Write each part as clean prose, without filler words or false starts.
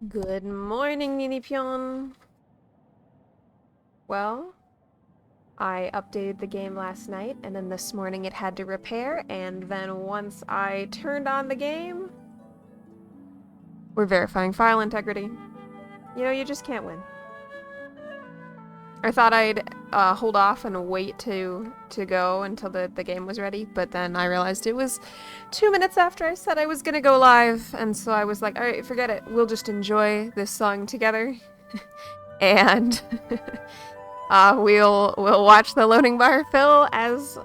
Good morning, Ninipyon. Well, I updated the game last night, and then this morning it had to repair, and then once I turned on the game, we're verifying file integrity. You know, you just can't win. I thought I'd hold off and wait to go until the game was ready, but then I realized it was 2 minutes after I said I was gonna go live, and so I was like, alright, forget it. We'll just enjoy this song together. And we'll watch the loading bar fill as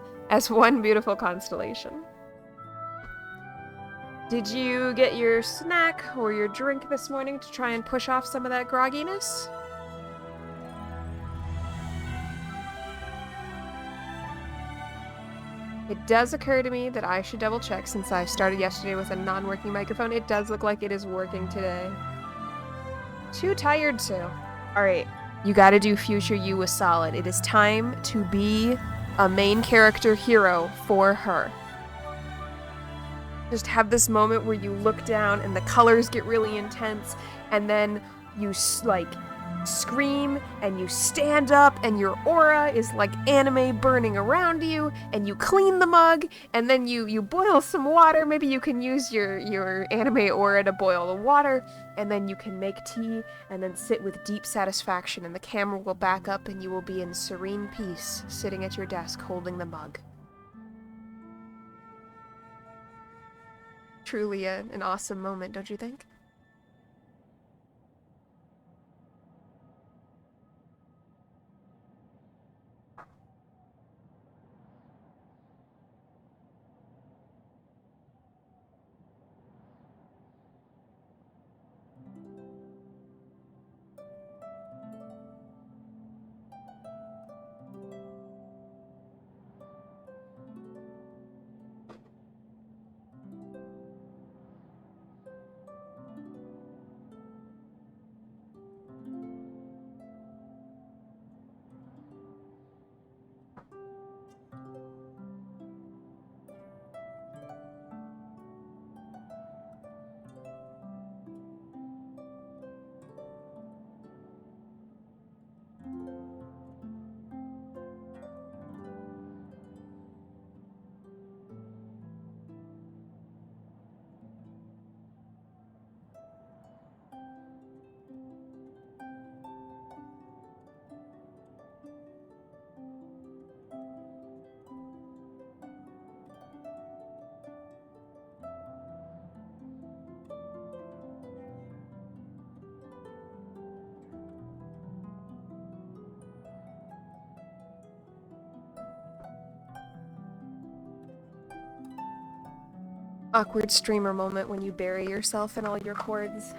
one beautiful constellation. Did you get your snack or your drink this morning to try and push off some of that grogginess? It does occur to me that I should double check since I started yesterday with a non-working microphone. It does look like it is working today. Too tired to. Alright, you gotta do future you a solid. It is time to be a main character hero for her. Just have this moment where you look down and the colors get really intense, and then you like scream and you stand up and your aura is like anime burning around you, and you clean the mug, and then you boil some water. Maybe you can use your anime aura to boil the water, and then you can make tea and then sit with deep satisfaction, and the camera will back up and you will be in serene peace sitting at your desk holding the mug. Truly an awesome moment, don't you think? Awkward streamer moment when you bury yourself in all your chords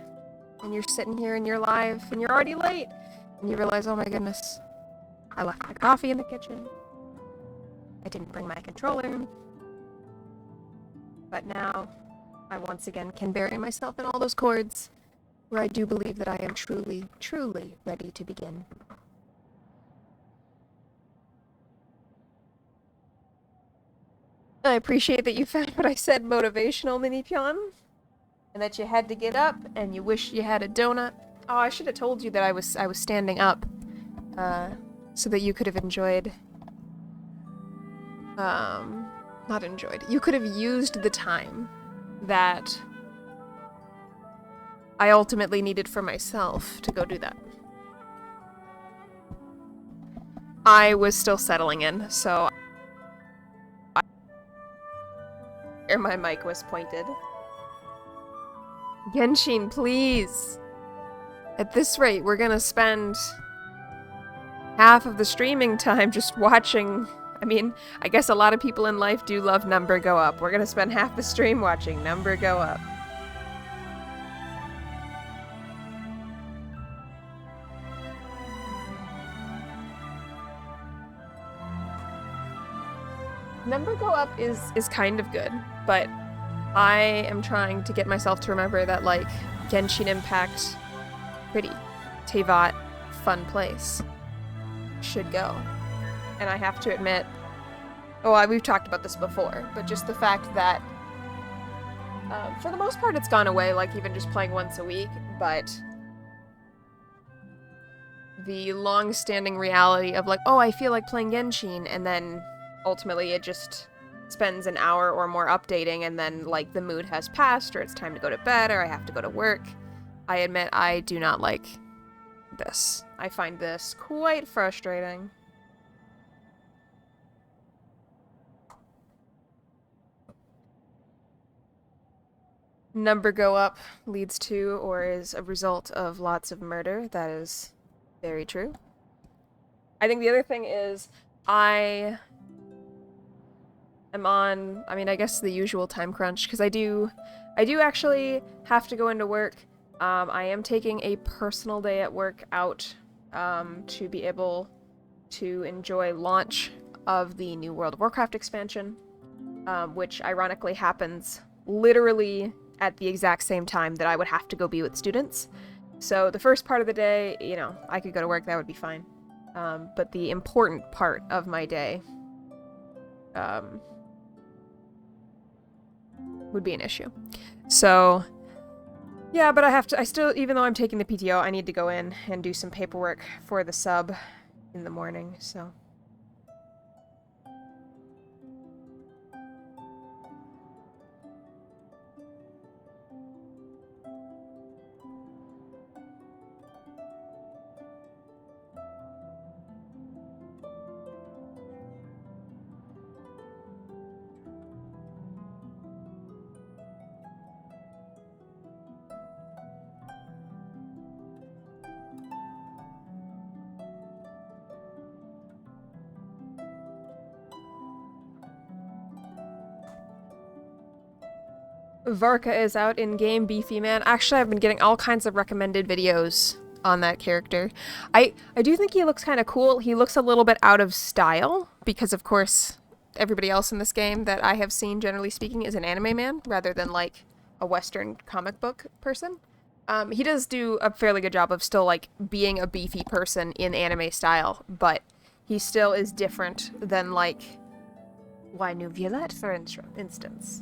and you're sitting here and you're live and you're already late and you realize, oh my goodness, I left my coffee in the kitchen. I didn't bring my controller. But now I once again can bury myself in all those chords where I do believe that I am truly, truly ready to begin. I appreciate that you found what I said motivational, Mini-Pion, and that you had to get up and you wish you had a donut. Oh, I should have told you that I was standing up, so that you could have enjoyed, not enjoyed. You could have used the time that I ultimately needed for myself to go do that. I was still settling in, so where my mic was pointed. Genshin, please! At this rate, we're gonna spend half of the streaming time just watching. I mean, I guess a lot of people in life do love number go up. We're gonna spend half the stream watching number go up. Number go up is kind of good, but I am trying to get myself to remember that, like, Genshin Impact, pretty, Teyvat, fun place, should go. And I have to admit, we've talked about this before, but just the fact that For the most part, it's gone away, like even just playing once a week, but the long-standing reality of like, oh, I feel like playing Genshin, and then ultimately it just spends an hour or more updating, and then like the mood has passed, or it's time to go to bed, or I have to go to work. I admit I do not like this. I find this quite frustrating. Number go up leads to or is a result of lots of murder. That is very true. I think the other thing is I am on, I mean, I guess the usual time crunch, because I do actually have to go into work. I am taking a personal day at work out to be able to enjoy launch of the new World of Warcraft expansion, which ironically happens literally at the exact same time that I would have to go be with students. So the first part of the day, you know, I could go to work, that would be fine. But the important part of my day would be an issue. So, yeah, but I still, even though I'm taking the PTO, I need to go in and do some paperwork for the sub in the morning, so. Varka is out in game, beefy man. Actually, I've been getting all kinds of recommended videos on that character. I do think he looks kind of cool. He looks a little bit out of style because, of course, everybody else in this game that I have seen, generally speaking, is an anime man rather than like a Western comic book person. He does do a fairly good job of still like being a beefy person in anime style, but he still is different than like Liyue Violette, for instance.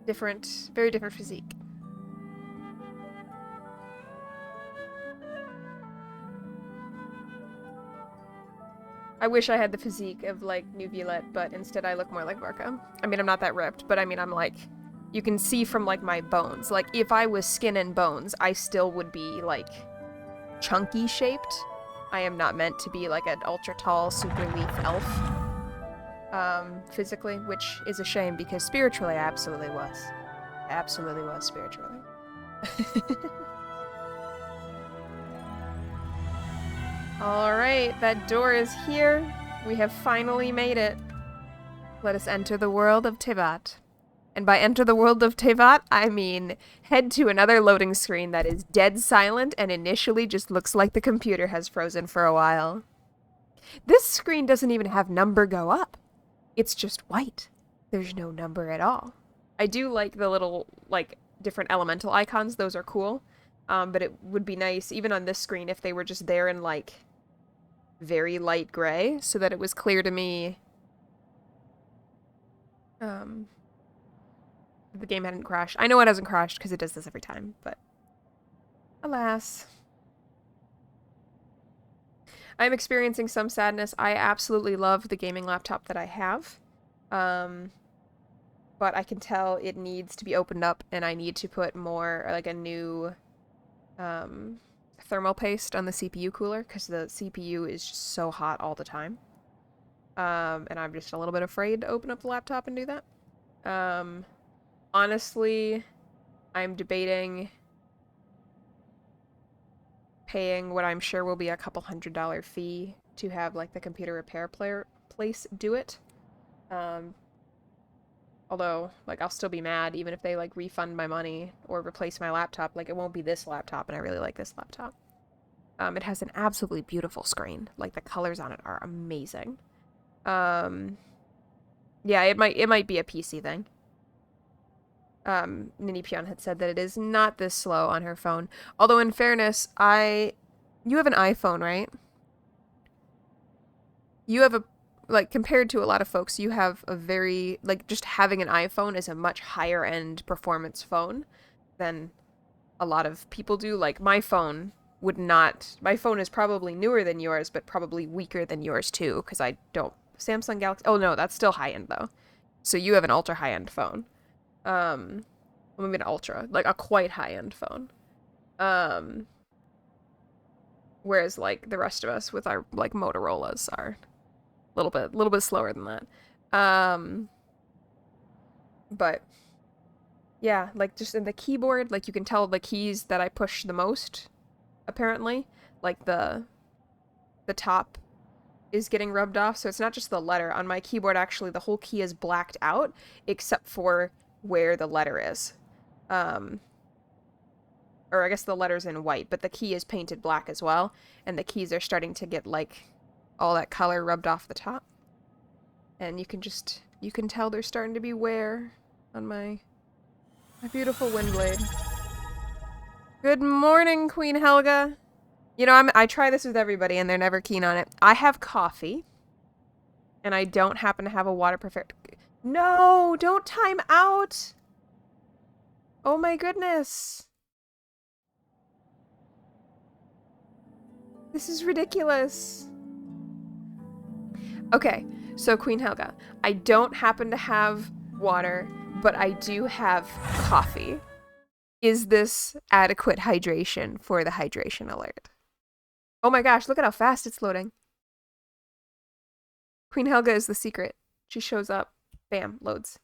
Different, very different physique. I wish I had the physique of, like, New Violette, but instead I look more like Varka. I mean, I'm not that ripped, but I mean, I'm like, you can see from, like, my bones. Like, if I was skin and bones, I still would be, like, chunky shaped. I am not meant to be, like, an ultra-tall, super leaf elf. Physically, which is a shame, because spiritually I absolutely was. Absolutely was spiritually. Alright, that door is here. We have finally made it. Let us enter the world of Teyvat. And by enter the world of Teyvat, I mean head to another loading screen that is dead silent and initially just looks like the computer has frozen for a while. This screen doesn't even have number go up. It's just white. There's no number at all. I do like the little, like, different elemental icons. Those are cool. But it would be nice, even on this screen, if they were just there in, like, very light gray, so that it was clear to me the game hadn't crashed. I know it hasn't crashed, because it does this every time, but alas. I'm experiencing some sadness. I absolutely love the gaming laptop that I have. But I can tell it needs to be opened up, and I need to put more, like, a new thermal paste on the CPU cooler, because the CPU is just so hot all the time. And I'm just a little bit afraid to open up the laptop and do that. Honestly, I'm debating paying what I'm sure will be a couple $100 fee to have, like, the computer repair place do it. Although, like, I'll still be mad even if they, like, refund my money or replace my laptop. Like, it won't be this laptop, and I really like this laptop. It has an absolutely beautiful screen. Like, the colors on it are amazing. Yeah, it might be a PC thing. Nini Pion had said that it is not this slow on her phone. Although, in fairness, you have an iPhone, right? You have a... like, compared to a lot of folks, you have a very, like, just having an iPhone is a much higher end performance phone than a lot of people do. Like, my phone is probably newer than yours, but probably weaker than yours too, because I don't, Samsung Galaxy, oh no, that's still high end though. So you have an ultra high end phone. Maybe an ultra, like a quite high end phone. Whereas like the rest of us with our like Motorola's are a little bit slower than that. But yeah, like just in the keyboard, like you can tell the keys that I push the most, apparently. Like the top is getting rubbed off, so it's not just the letter. On my keyboard, actually, the whole key is blacked out, except for where the letter is. Or I guess the letter's in white, but the key is painted black as well, and the keys are starting to get, like, all that color rubbed off the top. And you can tell they're starting to be wear on my beautiful wind blade. Good morning, Queen Helga. You know, I try this with everybody, and they're never keen on it. I have coffee, and I don't happen to have a water prepared. No, don't time out. Oh my goodness. This is ridiculous. Okay, so Queen Helga, I don't happen to have water, but I do have coffee. Is this adequate hydration for the hydration alert? Oh my gosh, look at how fast it's loading. Queen Helga is the secret. She shows up. Bam, loads.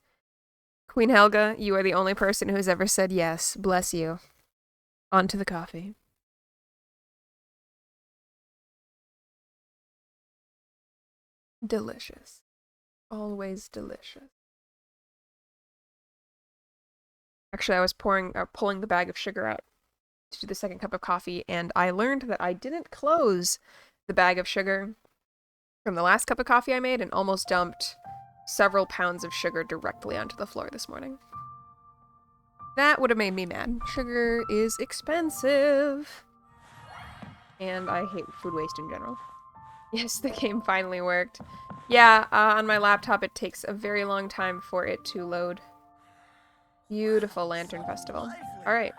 Queen Helga, you are the only person who has ever said yes. Bless you. On to the coffee. Delicious. Always delicious. Actually, I was pulling the bag of sugar out to do the second cup of coffee, and I learned that I didn't close the bag of sugar from the last cup of coffee I made and almost dumped several pounds of sugar directly onto the floor this morning. That would have made me mad. Sugar is expensive. And I hate food waste in general. Yes, the game finally worked. Yeah, on my laptop it takes a very long time for it to load. Beautiful Lantern Festival. Alright.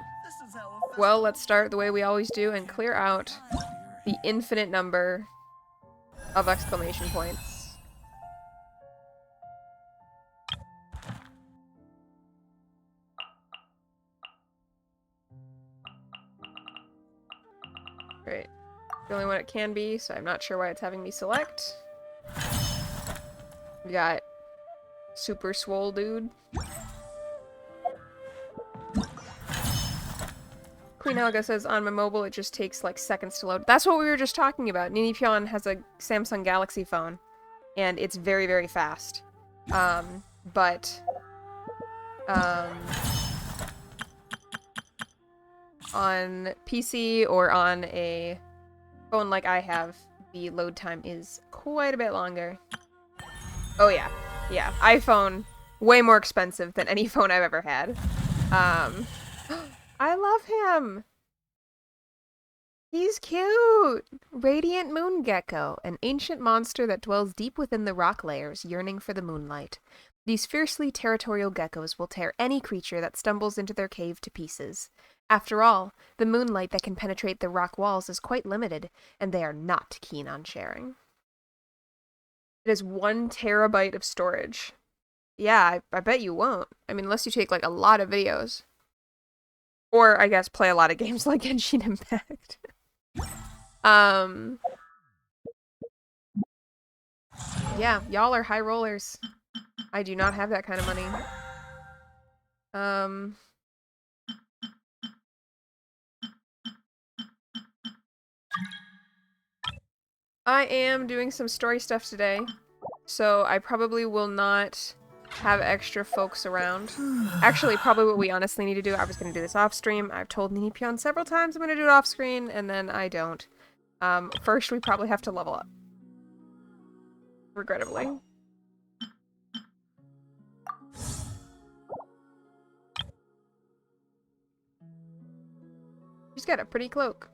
Well, let's start the way we always do and clear out the infinite number of exclamation points. Great. The only one it can be, so I'm not sure why it's having me select. We got Super Swole Dude. Queen Helga says, on my mobile, it just takes like seconds to load. That's what we were just talking about. Ninipyeon has a Samsung Galaxy phone, and it's very, very fast. But on PC or on a phone like I have, the load time is quite a bit longer. Oh yeah. Yeah. iPhone, way more expensive than any phone I've ever had. I love him! He's cute! Radiant Moon Gecko, an ancient monster that dwells deep within the rock layers, yearning for the moonlight. These fiercely territorial geckos will tear any creature that stumbles into their cave to pieces. After all, the moonlight that can penetrate the rock walls is quite limited, and they are not keen on sharing. It is 1 terabyte of storage. Yeah, I bet you won't. I mean, unless you take, like, a lot of videos. Or, I guess, play a lot of games like Genshin Impact. Yeah, y'all are high rollers. I do not have that kind of money. I am doing some story stuff today, so I probably will not have extra folks around. Actually, probably what we honestly need to do, I was going to do this off stream. I've told Ninipyeon several times I'm going to do it off screen, and then I don't. First, we probably have to level up. Regrettably. She's got a pretty cloak.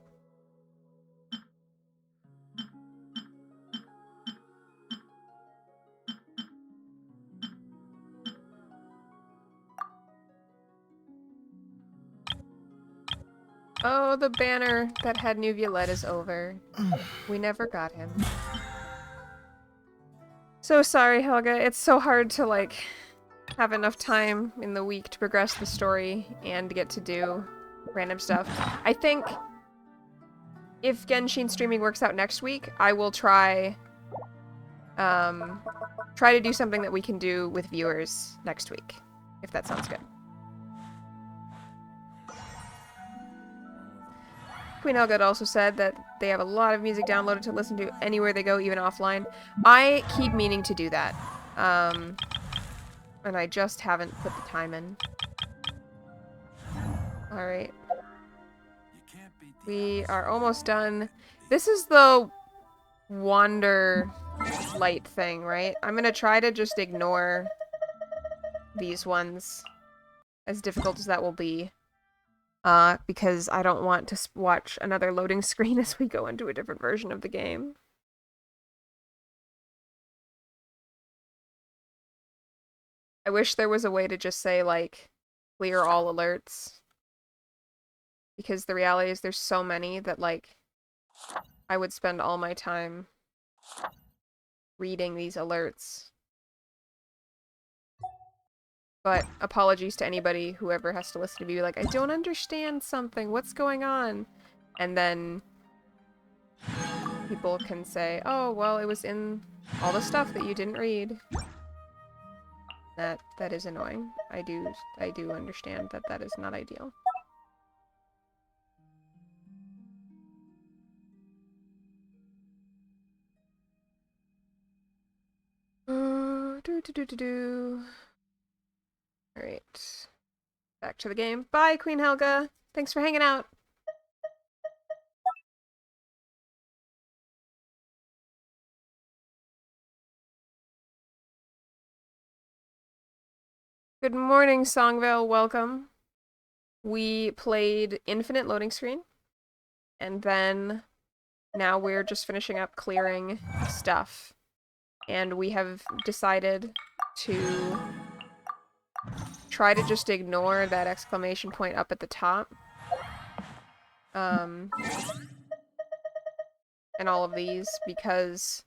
Oh, the banner that had New Violette is over. We never got him. So sorry, Helga. It's so hard to, like, have enough time in the week to progress the story and get to do random stuff. I think if Genshin streaming works out next week, I will try to do something that we can do with viewers next week, if that sounds good. Queen Helga also said that they have a lot of music downloaded to listen to anywhere they go, even offline. I keep meaning to do that. And I just haven't put the time in. Alright. We are almost done. This is the wander light thing, right? I'm gonna try to just ignore these ones, as difficult as that will be. Because I don't want to watch another loading screen as we go into a different version of the game. I wish there was a way to just say, like, clear all alerts. Because the reality is there's so many that, like, I would spend all my time reading these alerts. But apologies to anybody, whoever has to listen to me, like, I don't understand something, what's going on? And then people can say, oh, well, it was in all the stuff that you didn't read. That is annoying. I do understand that that is not ideal. Alright. Back to the game. Bye, Queen Helga. Thanks for hanging out. Good morning, Songvale. Welcome. We played Infinite Loading Screen, and then now we're just finishing up clearing stuff. And we have decided to try to just ignore that exclamation point up at the top. And all of these, because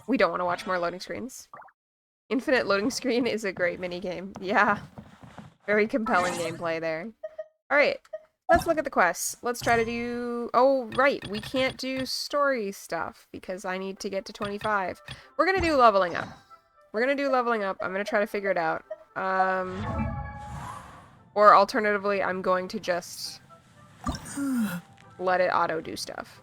we don't want to watch more loading screens. Infinite Loading Screen is a great minigame. Yeah. Very compelling gameplay there. Alright, let's look at the quests. Let's try to do... Oh, right, we can't do story stuff because I need to get to 25. We're gonna do leveling up. We're gonna do leveling up. I'm gonna try to figure it out. Or alternatively, I'm going to just let it auto do stuff.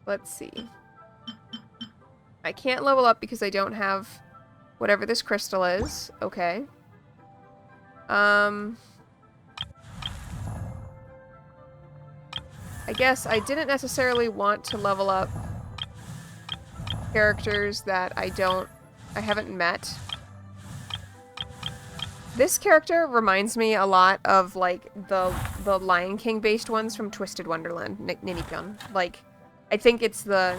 Let's see. I can't level up because I don't have whatever this crystal is. Okay. I guess I didn't necessarily want to level up characters that I haven't met. This character reminds me a lot of, like, the Lion King based ones from Twisted Wonderland, Ninipyeon. Like, I think it's the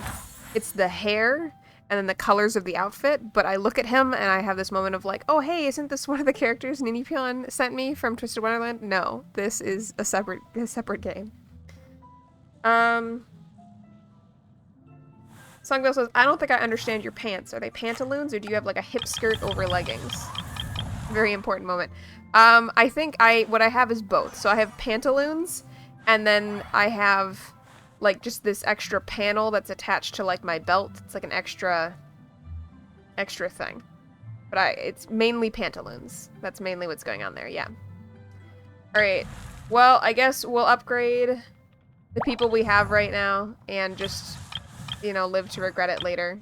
hair and then the colors of the outfit, but I look at him and I have this moment of like, oh hey, isn't this one of the characters Ninipyeon sent me from Twisted Wonderland? No, this is a separate game. Songbell says, I don't think I understand your pants. Are they pantaloons or do you have like a hip skirt over leggings? Very important moment. I think what I have is both. So I have pantaloons and then I have like just this extra panel that's attached to like my belt. It's like an extra thing. But it's mainly pantaloons. That's mainly what's going on there, yeah. Alright. Well, I guess we'll upgrade the people we have right now and just, you know, live to regret it later.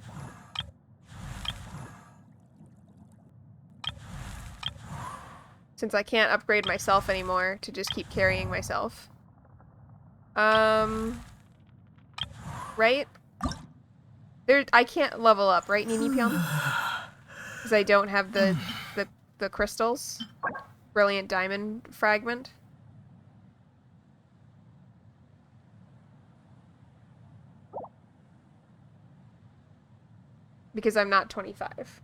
Since I can't upgrade myself anymore to just keep carrying myself. Right? I can't level up, right, Ninipyeon? Because I don't have the crystals. Brilliant diamond fragment. Because I'm not 25.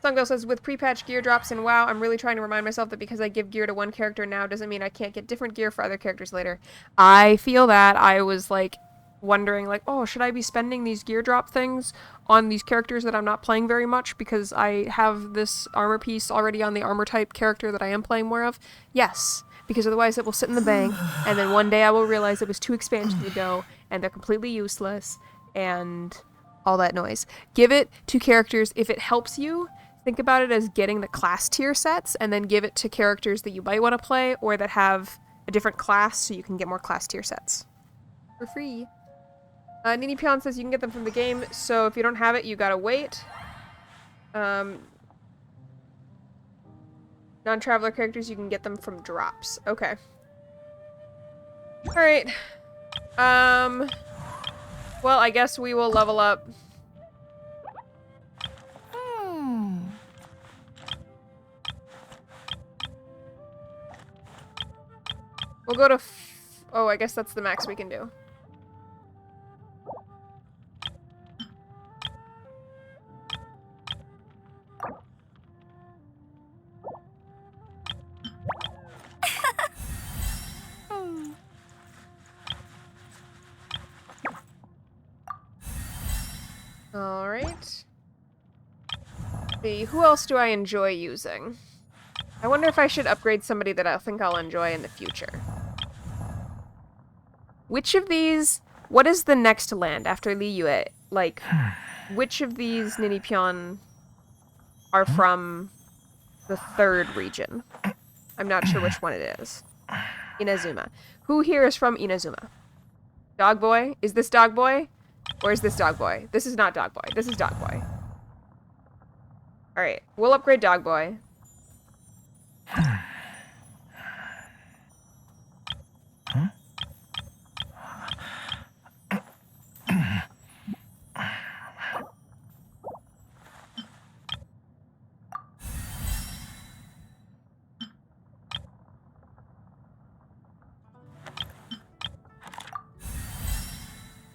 Sungo says, with pre-patch gear drops in WoW, I'm really trying to remind myself that because I give gear to one character now doesn't mean I can't get different gear for other characters later. I feel that. I was, like, wondering, like, oh, should I be spending these gear drop things on these characters that I'm not playing very much because I have this armor piece already on the armor type character that I am playing more of? Yes, because otherwise it will sit in the bank, and then one day I will realize it was 2 expansions ago, and they're completely useless, and all that noise. Give it to characters if it helps you. Think about it as getting the class tier sets, and then give it to characters that you might want to play, or that have a different class, so you can get more class tier sets. For free. Nini Pion says you can get them from the game, so if you don't have it, you gotta wait. Non-traveler characters, you can get them from drops. Okay. Alright. Well, I guess we will level up. We'll go to oh, I guess that's the max we can do. Alright. See, who else do I enjoy using? I wonder if I should upgrade somebody that I think I'll enjoy in the future. Which of these... What is the next land after Liyue? Like, which of these Nini Pion are from the 3rd region? I'm not sure which one it is. Inazuma. Who here is from Inazuma? Dog Boy? Is this Dog Boy? Or is this Dog Boy? This is not Dog Boy. This is Dog Boy. Alright, we'll upgrade Dog Boy.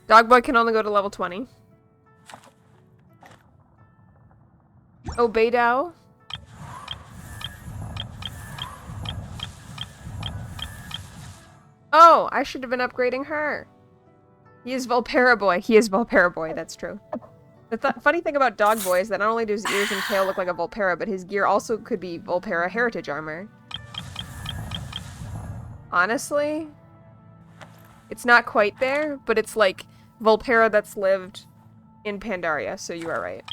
Dog Boy can only go to level 20. Oh, Beidou. Oh, I should have been upgrading her. He is Volpera Boy. He is Volpera Boy, that's true. The funny thing about Dog Boy is that not only do his ears and tail look like a Volpera, but his gear also could be Volpera heritage armor. Honestly, it's not quite there, but it's like Volpera that's lived in Pandaria, so you are right.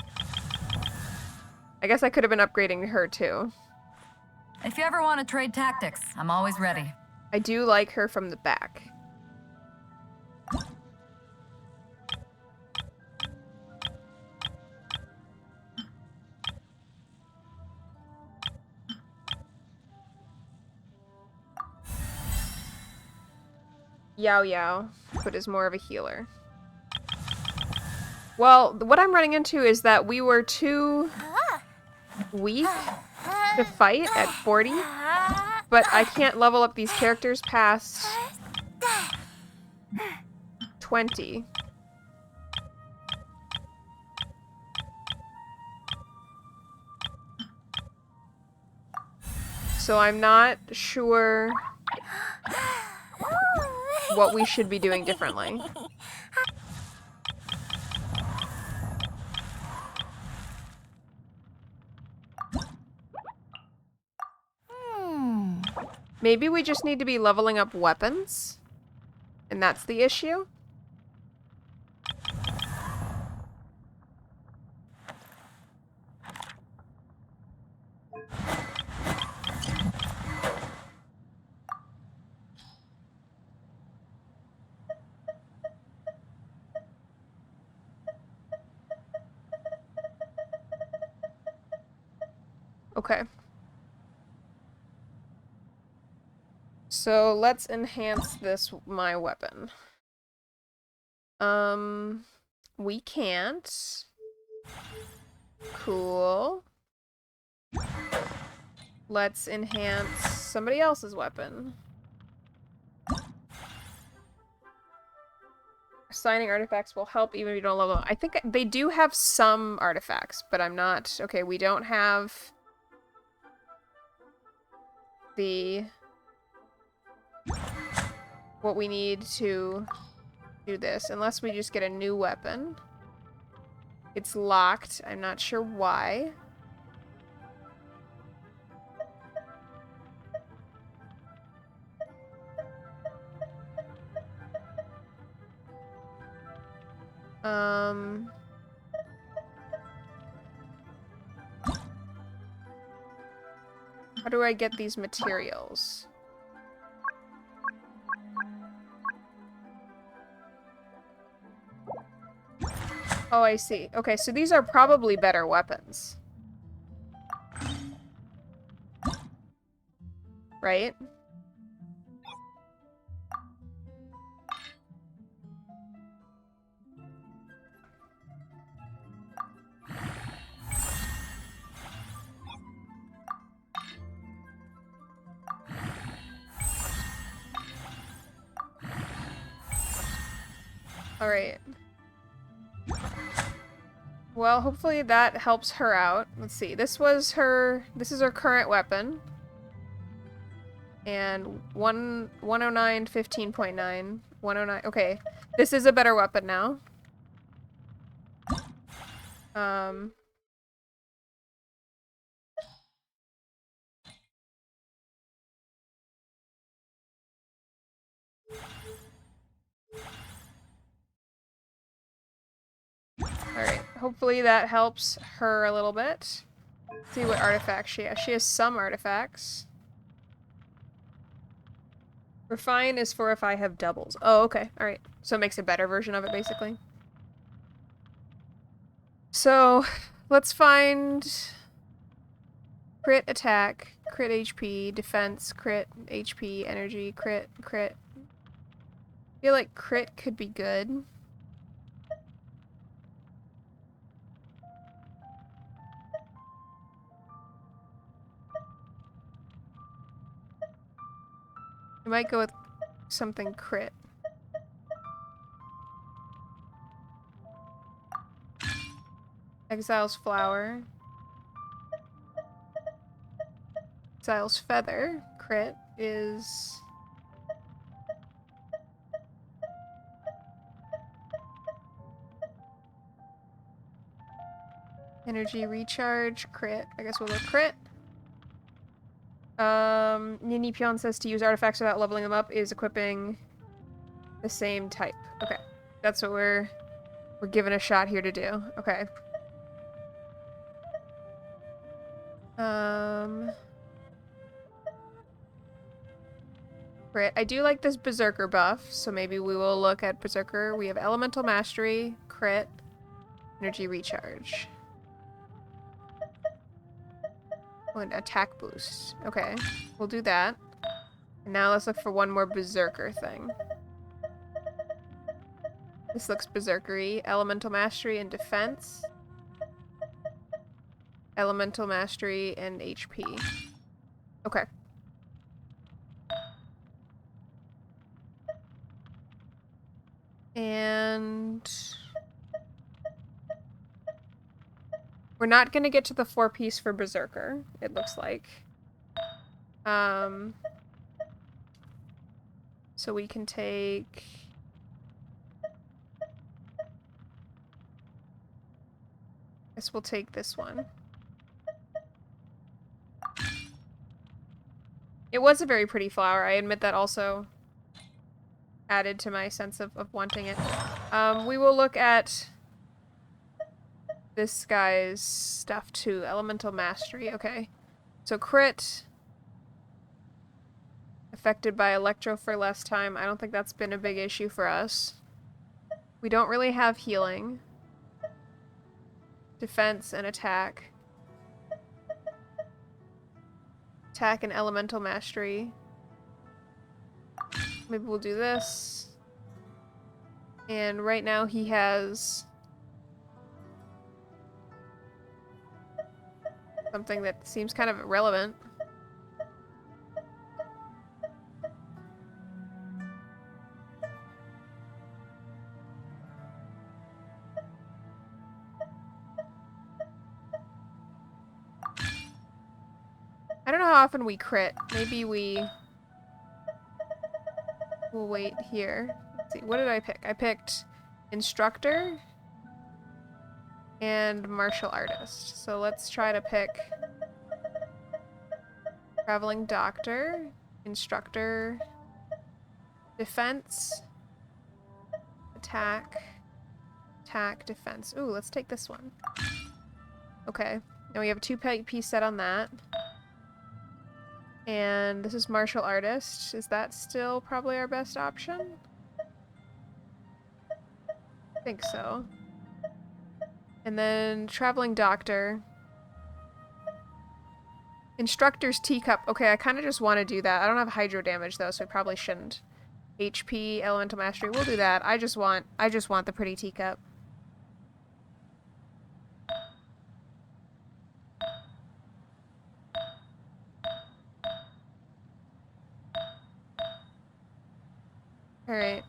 I guess I could have been upgrading her too. If you ever want to trade tactics, I'm always ready. I do like her from the back. Yao Yao, but is more of a healer. Well, what I'm running into is that we were too weak to fight at 40, but I can't level up these characters past 20. So I'm not sure what we should be doing differently. Maybe we just need to be leveling up weapons? And that's the issue? Okay. So let's enhance this, my weapon. We can't. Cool. Let's enhance somebody else's weapon. assigning artifacts will help even if you don't level up. I think they do have some artifacts, but I'm not... Okay, we don't have the... what we need to do this, unless we just get a new weapon. It's locked. I'm not sure why. How do I get these materials? Oh, I see. Okay, so these are probably better weapons. Right? Alright. Well, hopefully that helps her out. Let's see. This is her current weapon. And 109, 15.9. 109. Okay. This is a better weapon now. Alright. Hopefully that helps her a little bit. Let's see what artifacts she has. She has some artifacts. Refine is for if I have doubles. Oh, okay. Alright. So it makes a better version of it, basically. So, let's find... crit attack, crit HP, defense, crit HP, energy, crit. I feel like crit could be good. I might go with something crit. Exile's Flower. Exile's Feather. Crit is... Energy Recharge. Crit. I guess we'll go crit. Nini Pion says to use artifacts without leveling them up is equipping the same type. Okay. That's what we're given a shot here to do. Okay. Crit. I do like this Berserker buff, so maybe we will look at Berserker. We have Elemental Mastery, crit, Energy Recharge. Oh, an attack boost. Okay, we'll do that. And now let's look for one more Berserker thing. This looks Berserker-y. Elemental Mastery and Defense. Elemental Mastery and HP. Okay. And... we're not gonna get to the 4-piece for Berserker, it looks like. So we can take... guess we'll take this one. It was a very pretty flower, I admit that also added to my sense of wanting it. We will look at this guy's stuff too. Elemental Mastery, okay. So crit. Affected by Electro for less time. I don't think that's been a big issue for us. We don't really have healing. Defense and attack. Attack and Elemental Mastery. Maybe we'll do this. And right now he has... something that seems kind of irrelevant. I don't know how often we crit. Maybe we'll wait here. Let's see, what did I pick? I picked instructor and martial artist. So let's try to pick traveling doctor, instructor, defense, attack, defense. Ooh, let's take this one. Okay, now we have a 2-piece set on that. And this is martial artist. Is that still probably our best option? I think so. And then traveling doctor. Instructor's teacup. Okay, I kind of just want to do that. I don't have hydro damage though, so we probably shouldn't. HP, elemental mastery. We'll do that. I just want the pretty teacup. Alright.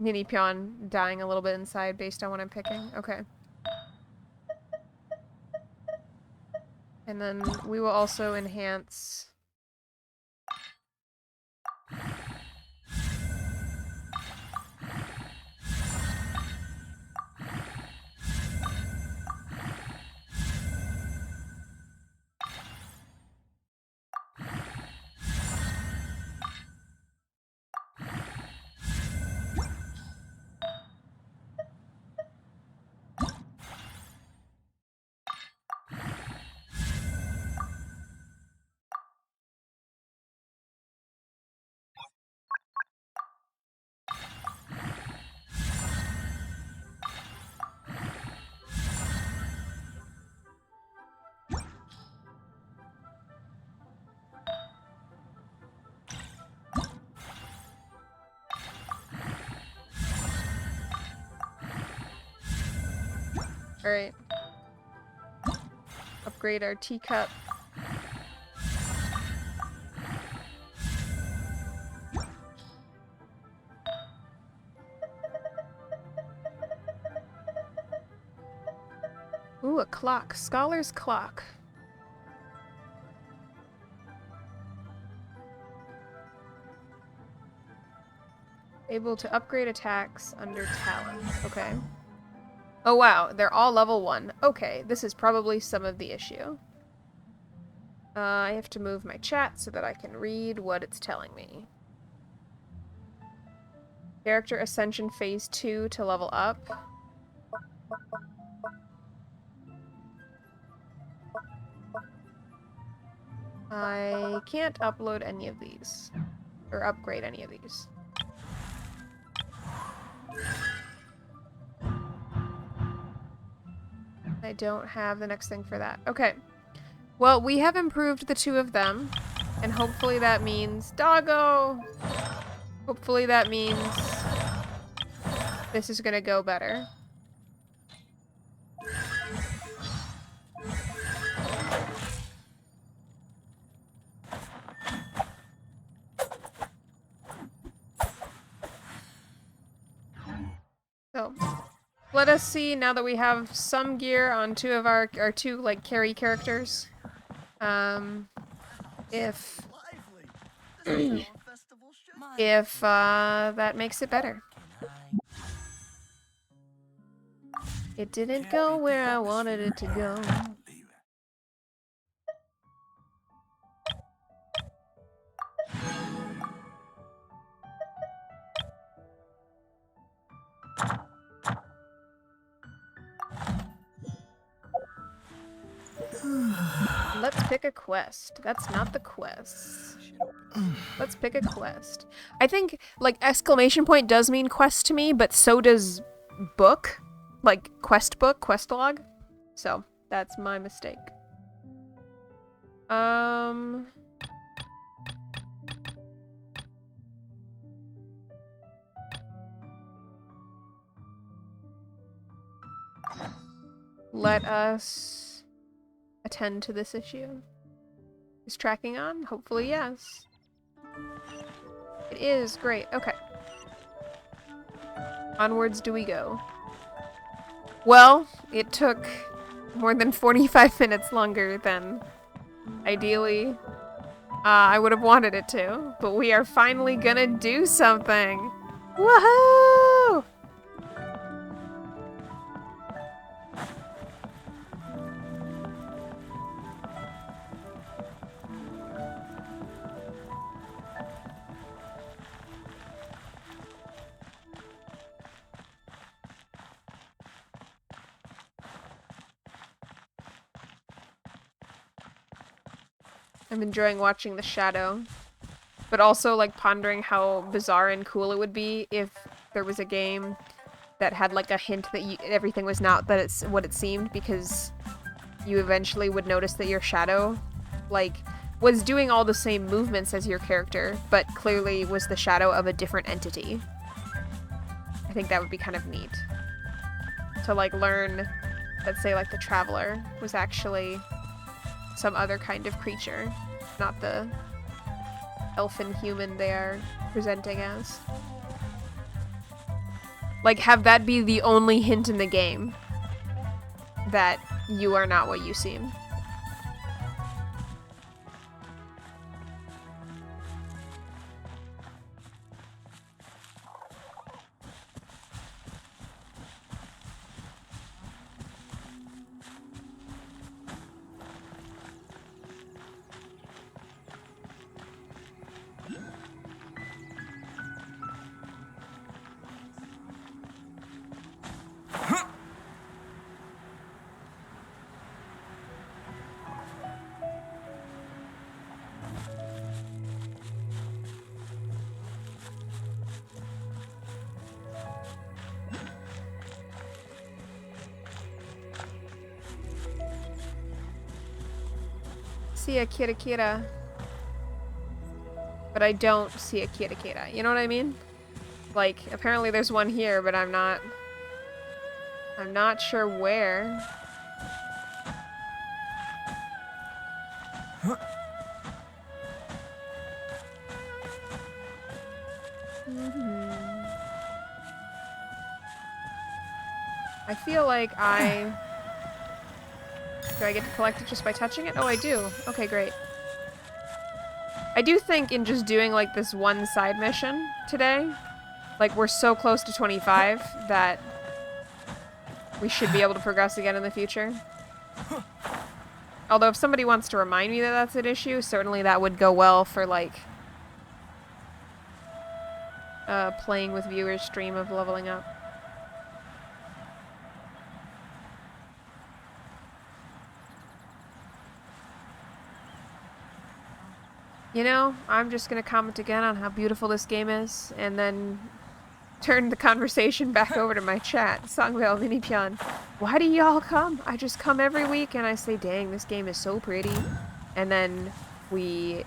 Mini Pion dying a little bit inside based on what I'm picking. Okay. And then we will also enhance... Alright. Upgrade our teacup. Ooh, a clock. Scholar's clock. Able to upgrade attacks under talent. Okay. Oh wow, they're all level 1. Okay, this is probably some of the issue. I have to move my chat so that I can read what it's telling me. Character Ascension Phase 2 to level up. I can't upload any of these. Or upgrade any of these. I don't have the next thing for that. Okay. Well, we have improved the 2 of them. And hopefully that means... Doggo! Hopefully that means... this is gonna go better. So... let us see, now that we have some gear on 2 of our 2, like, carry characters, if that makes it better. It didn't go where I wanted it to go. Let's pick a quest. That's not the quest. Let's pick a quest. I think, like, exclamation point does mean quest to me, but so does book. Like, quest book, quest log. So, that's my mistake. Let us attend to this issue. Is tracking on? Hopefully, yes. It is. Great. Okay. Onwards do we go. Well, it took more than 45 minutes longer than Ideally, I would have wanted it to, but we are finally gonna do something. Woohoo! I'm enjoying watching the shadow, but also like pondering how bizarre and cool it would be if there was a game that had like a hint that everything was not that it's what it seemed, because you eventually would notice that your shadow like was doing all the same movements as your character, but clearly was the shadow of a different entity. I think that would be kind of neat to like learn that, say, like the Traveler was actually some other kind of creature, not the elfin human they are presenting as. Like, have that be the only hint in the game that you are not what you seem. See a Kira Kira, but I don't see a Kira Kira. You know what I mean? Like, apparently there's one here, but I'm not sure where. I feel like do I get to collect it just by touching it? Oh, I do. Okay, great. I do think in just doing, like, this one side mission today, like, we're so close to 25 that we should be able to progress again in the future. Although if somebody wants to remind me that that's an issue, certainly that would go well for, like, playing with viewers' stream of leveling up. You know, I'm just gonna comment again on how beautiful this game is, and then turn the conversation back over to my chat. Songvale, Minipyeon, why do y'all come? I just come every week and I say, dang, this game is so pretty. And then we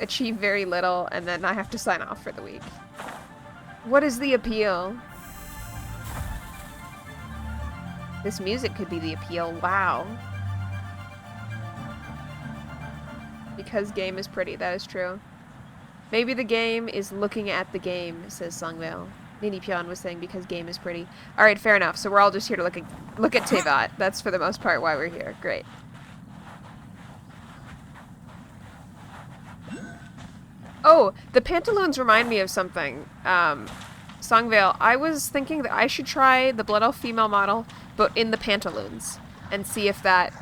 achieve very little, and then I have to sign off for the week. What is the appeal? This music could be the appeal. Wow. Because game is pretty, that is true. Maybe the game is looking at the game, says Songvale. Minipyeon was saying because game is pretty. Alright, fair enough. So we're all just here to look at Tevat. That's for the most part why we're here. Great. Oh, the pantaloons remind me of something. Songvale, I was thinking that I should try the Blood Elf female model, but in the pantaloons, and see if that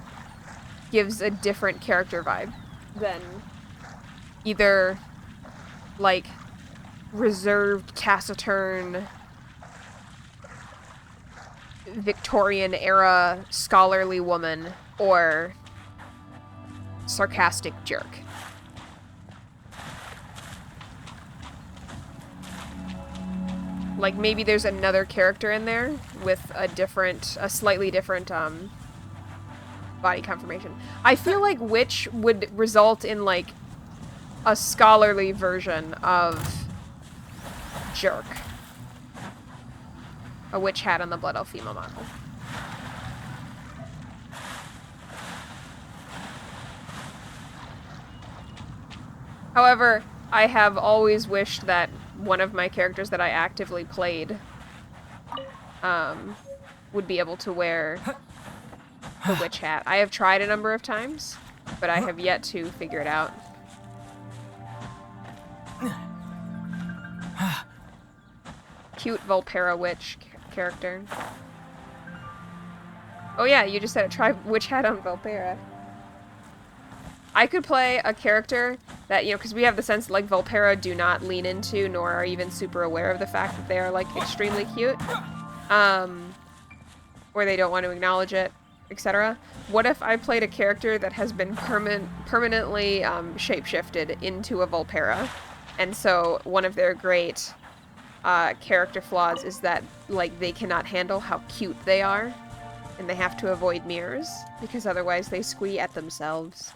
gives a different character vibe than either, like, reserved, taciturn, Victorian-era scholarly woman, or sarcastic jerk. Like, maybe there's another character in there with a slightly different, body conformation. I feel like Witch would result in, like, a scholarly version of jerk. A witch hat on the Blood Elf female model. However, I have always wished that one of my characters that I actively played would be able to wear the witch hat. I have tried a number of times, but I have yet to figure it out. Cute Volpera witch character. Oh yeah, you just said it. Try witch hat on Volpera. I could play a character that, you know, because we have the sense that, like, Volpera do not lean into, nor are even super aware of the fact that they are, like, extremely cute. Or they don't want to acknowledge it, etc. What if I played a character that has been permanently shapeshifted into a Volpera? And so one of their great character flaws is that, like, they cannot handle how cute they are, and they have to avoid mirrors, because otherwise they squee at themselves.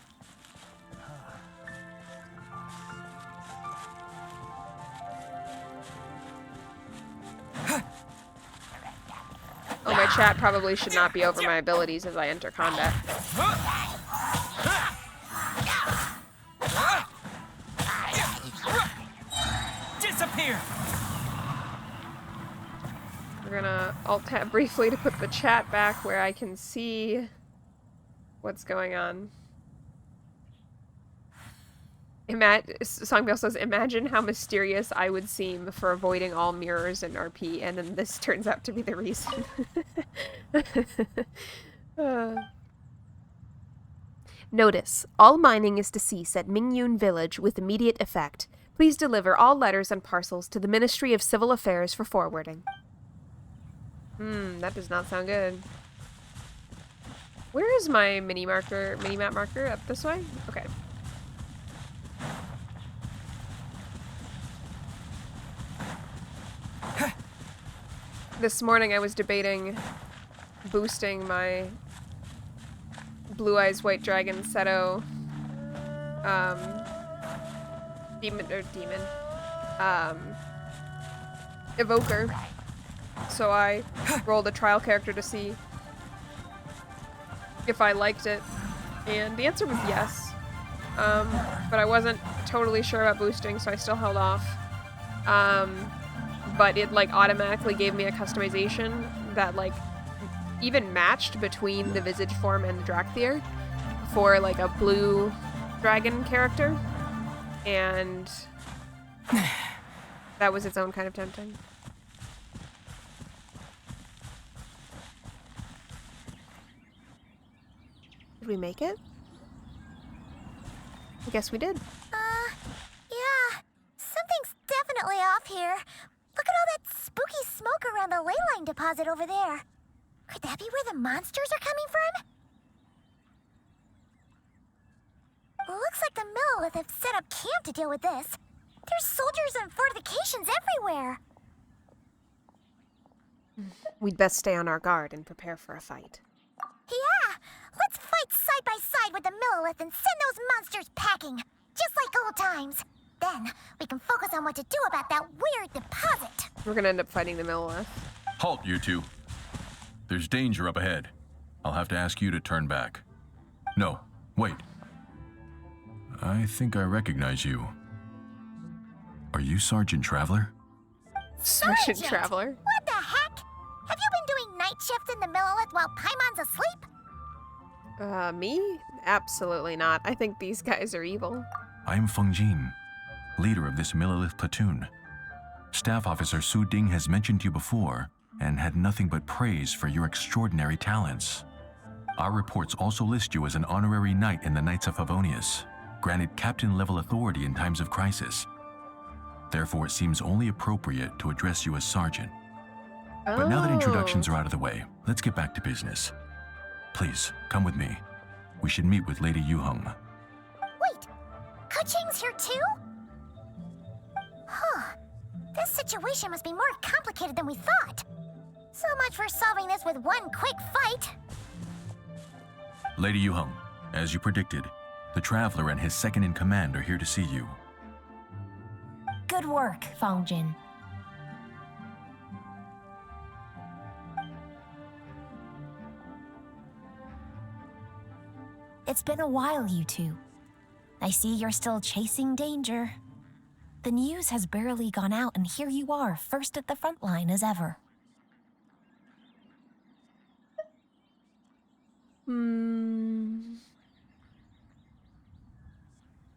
Oh, my chat probably should not be over my abilities as I enter combat. Disappear. We're gonna alt-tab briefly to put the chat back where I can see what's going on. Songbell says, imagine how mysterious I would seem for avoiding all mirrors in RP, and then this turns out to be the reason. Notice, all mining is to cease at Mingyun Village with immediate effect. Please deliver all letters and parcels to the Ministry of Civil Affairs for forwarding. That does not sound good. Where is my mini-map marker? Up this way? Okay. This morning I was debating boosting my Blue Eyes White Dragon Seto Evoker. So I rolled a trial character to see if I liked it, and the answer was yes. But I wasn't totally sure about boosting, so I still held off. But it, like, automatically gave me a customization that, like, even matched between the Visage form and the Drakthir for, like, a blue dragon character. And that was its own kind of tempting. Did we make it? I guess we did. Yeah. Something's definitely off here. Look at all that spooky smoke around the ley line deposit over there. Could that be where the monsters are coming from? Looks like the Millelith have set up camp to deal with this. There's soldiers and fortifications everywhere. We'd best stay on our guard and prepare for a fight. Yeah, let's fight side by side with the Millelith and send those monsters packing, just like old times. Then we can focus on what to do about that weird deposit. We're gonna end up fighting the Millelith. Halt, you two. There's danger up ahead. I'll have to ask you to turn back. No, wait. I think I recognize you. Are you Sergeant Traveler? Sergeant Traveler? What the heck? Have you been doing night shifts in the Millelith while Paimon's asleep? Me? Absolutely not. I think these guys are evil. I'm Feng Jin, leader of this Millelith platoon. Staff Officer Su Ding has mentioned you before and had nothing but praise for your extraordinary talents. Our reports also list you as an honorary knight in the Knights of Favonius, granted captain-level authority in times of crisis. Therefore, it seems only appropriate to address you as Sergeant. But now that introductions are out of the way, let's get back to business. Please, come with me. We should meet with Lady Yuheng. Wait, Kuching's here too? Huh. This situation must be more complicated than we thought. So much for solving this with one quick fight. Lady Yuheng, as you predicted, the Traveler and his second-in-command are here to see you. Good work, Feng Jin. It's been a while, you two. I see you're still chasing danger. The news has barely gone out, and here you are, first at the front line as ever.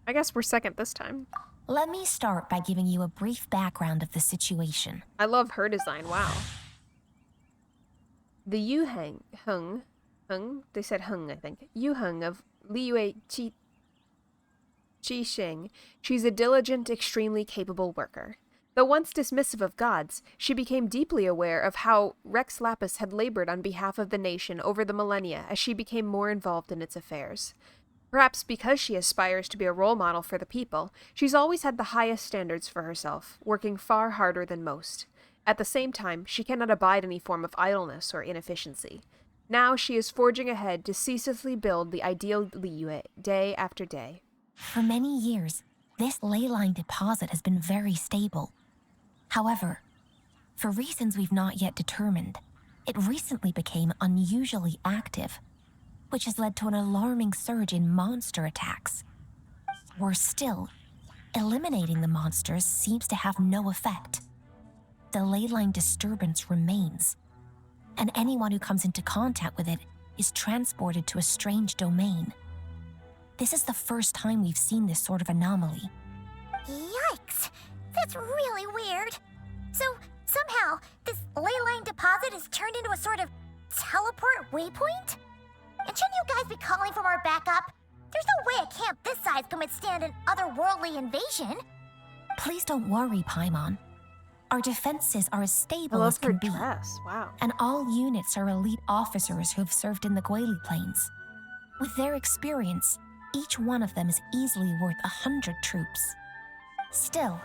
I guess we're second this time. Let me start by giving you a brief background of the situation. I love her design, wow. The Hung, they said Hung, I think. Yu Hung of Liyue Qixing. She's a diligent, extremely capable worker. Though once dismissive of gods, she became deeply aware of how Rex Lapis had labored on behalf of the nation over the millennia as she became more involved in its affairs. Perhaps because she aspires to be a role model for the people, she's always had the highest standards for herself, working far harder than most. At the same time, she cannot abide any form of idleness or inefficiency. Now she is forging ahead to ceaselessly build the ideal Liyue day after day. For many years, this ley line deposit has been very stable. However, for reasons we've not yet determined, it recently became unusually active, which has led to an alarming surge in monster attacks. Worse still, eliminating the monsters seems to have no effect. The ley line disturbance remains, and anyone who comes into contact with it is transported to a strange domain. This is the first time we've seen this sort of anomaly. Yikes! That's really weird. So, somehow, this ley line deposit is turned into a sort of teleport waypoint? And shouldn't you guys be calling for more backup? There's no way a camp this size can withstand an otherworldly invasion. Please don't worry, Paimon. Our defenses are as I stable love as her can be, dress, wow. and all units are elite officers who have served in the Guili Plains. With their experience, each one of them is easily worth 100 troops. Still,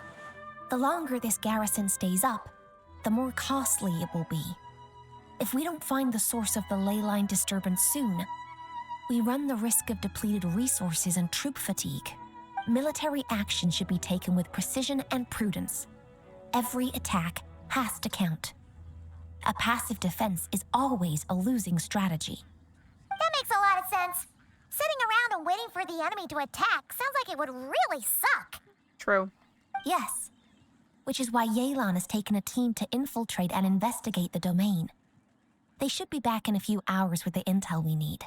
the longer this garrison stays up, the more costly it will be. If we don't find the source of the ley line disturbance soon, we run the risk of depleted resources and troop fatigue. Military action should be taken with precision and prudence. Every attack has to count. A passive defense is always a losing strategy. That makes a lot of sense. Sitting around and waiting for the enemy to attack sounds like it would really suck. True. Yes, which is why Yelan has taken a team to infiltrate and investigate the domain. They should be back in a few hours with the intel we need.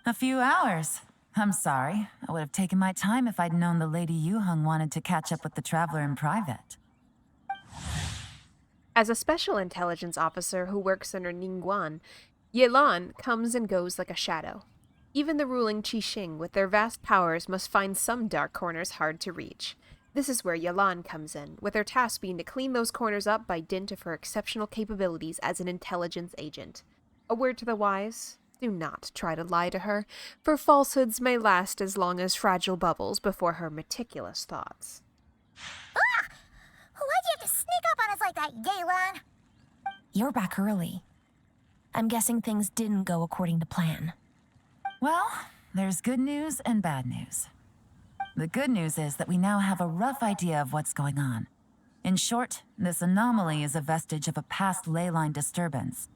A few hours. I'm sorry. I would have taken my time if I'd known the Lady Yuhung wanted to catch up with the traveler in private. As a special intelligence officer who works under Ningguan, Yelan comes and goes like a shadow. Even the ruling Qixing, with their vast powers, must find some dark corners hard to reach. This is where Yelan comes in, with her task being to clean those corners up by dint of her exceptional capabilities as an intelligence agent. A word to the wise: do not try to lie to her, for falsehoods may last as long as fragile bubbles before her meticulous thoughts. Ah! Why'd you have to sneak up on us like that, Yelan? You're back early. I'm guessing things didn't go according to plan. Well, there's good news and bad news. The good news is that we now have a rough idea of what's going on. In short, this anomaly is a vestige of a past ley line disturbance.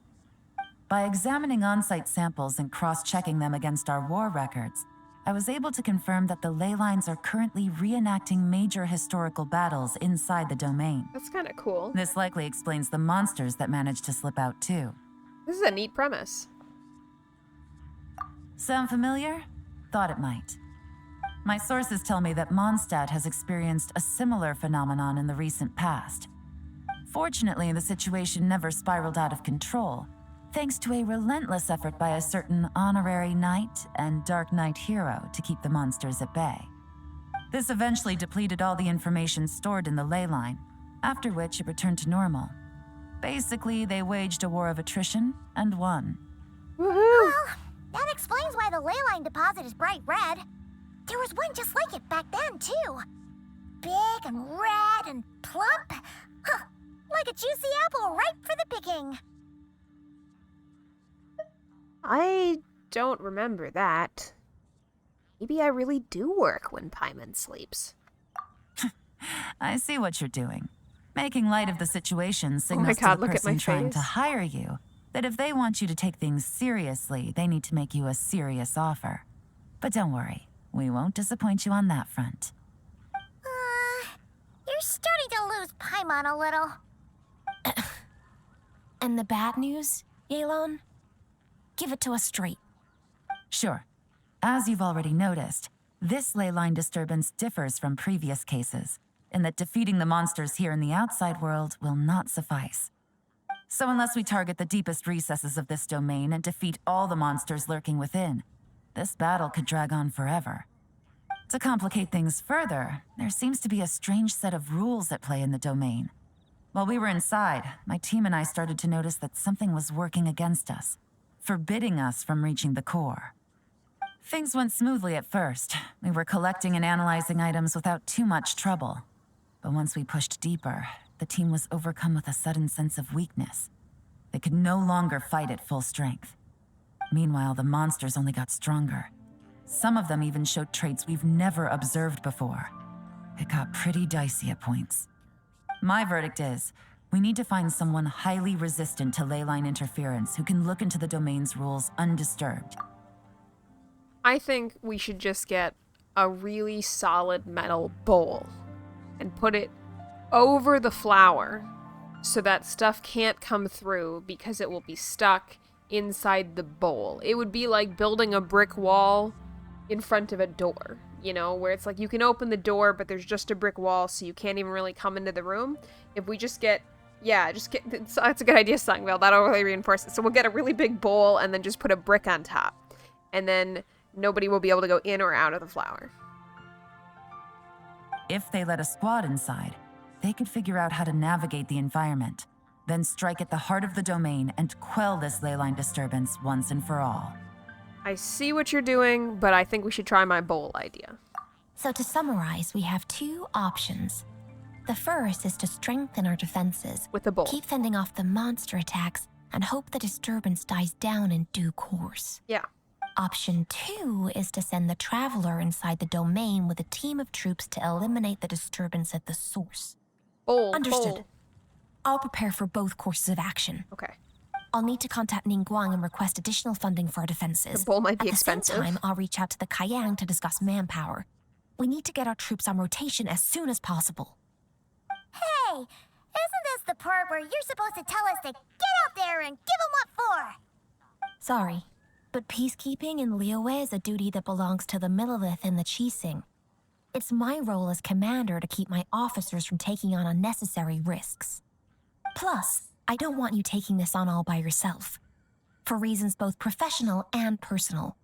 By examining on-site samples and cross-checking them against our war records, I was able to confirm that the ley lines are currently reenacting major historical battles inside the domain. That's kind of cool. This likely explains the monsters that managed to slip out too. This is a neat premise. Sound familiar? Thought it might. My sources tell me that Mondstadt has experienced a similar phenomenon in the recent past. Fortunately, the situation never spiraled out of control, thanks to a relentless effort by a certain honorary knight and dark knight hero to keep the monsters at bay. This eventually depleted all the information stored in the ley line, after which it returned to normal. Basically, they waged a war of attrition and won. Woohoo! Well, that explains why the ley line deposit is bright red. There was one just like it back then, too. Big and red and plump. Huh, like a juicy apple ripe for the picking. I don't remember that. Maybe I really do work when Paimon sleeps. I see what you're doing. Making light of the situation signals God, to the look at my person trying to face. hire you that if they want you to take things seriously, they need to make you a serious offer. But don't worry, we won't disappoint you on that front. You're starting to lose Paimon a little. And the bad news, Yelan? Give it to us straight. Sure. As you've already noticed, This ley line disturbance differs from previous cases in that defeating the monsters here in the outside world will not suffice. So unless we target the deepest recesses of this domain and defeat all the monsters lurking within, this battle could drag on forever. To complicate things further, there seems to be a strange set of rules at play in the domain. While we were inside, my team and I started to notice that something was working against us, forbidding us from reaching the core. Things went smoothly at first. We were collecting and analyzing items without too much trouble. But once we pushed deeper, the team was overcome with a sudden sense of weakness. They could no longer fight at full strength. Meanwhile, the monsters only got stronger. Some of them even showed traits we've never observed before. It got pretty dicey at points. My verdict is, we need to find someone highly resistant to leyline interference who can look into the domain's rules undisturbed. I think we should just get a really solid metal bowl and put it over the flower so that stuff can't come through because it will be stuck inside the bowl. It would be like building a brick wall in front of a door, you know, where it's like you can open the door, but there's just a brick wall, so you can't even really come into the room. If we just get, that's a good idea, Sungville. That'll really reinforce it. So we'll get a really big bowl and then just put a brick on top. And then nobody will be able to go in or out of the flower. If they let a squad inside, they could figure out how to navigate the environment, then strike at the heart of the domain and quell this leyline disturbance once and for all. I see what you're doing, but I think we should try my bowl idea. So to summarize, we have two options. The first is to strengthen our defenses, With the bowl. keep fending off the monster attacks, and hope the disturbance dies down in due course. Yeah. Option 2 is to send the Traveler inside the domain with a team of troops to eliminate the disturbance at the source. Bowl. Understood. Bowl. I'll prepare for both courses of action. Okay. I'll need to contact Ningguang and request additional funding for our defenses. The bowl might be At the expensive. same time, I'll reach out to the Kayang to discuss manpower. We need to get our troops on rotation as soon as possible. Hey, isn't this the part where you're supposed to tell us to get out there and give 'em what for? Sorry, but peacekeeping in Liyue is a duty that belongs to the Millelith and the Qixing. It's my role as commander to keep my officers from taking on unnecessary risks. Plus, I don't want you taking this on all by yourself, for reasons both professional and personal.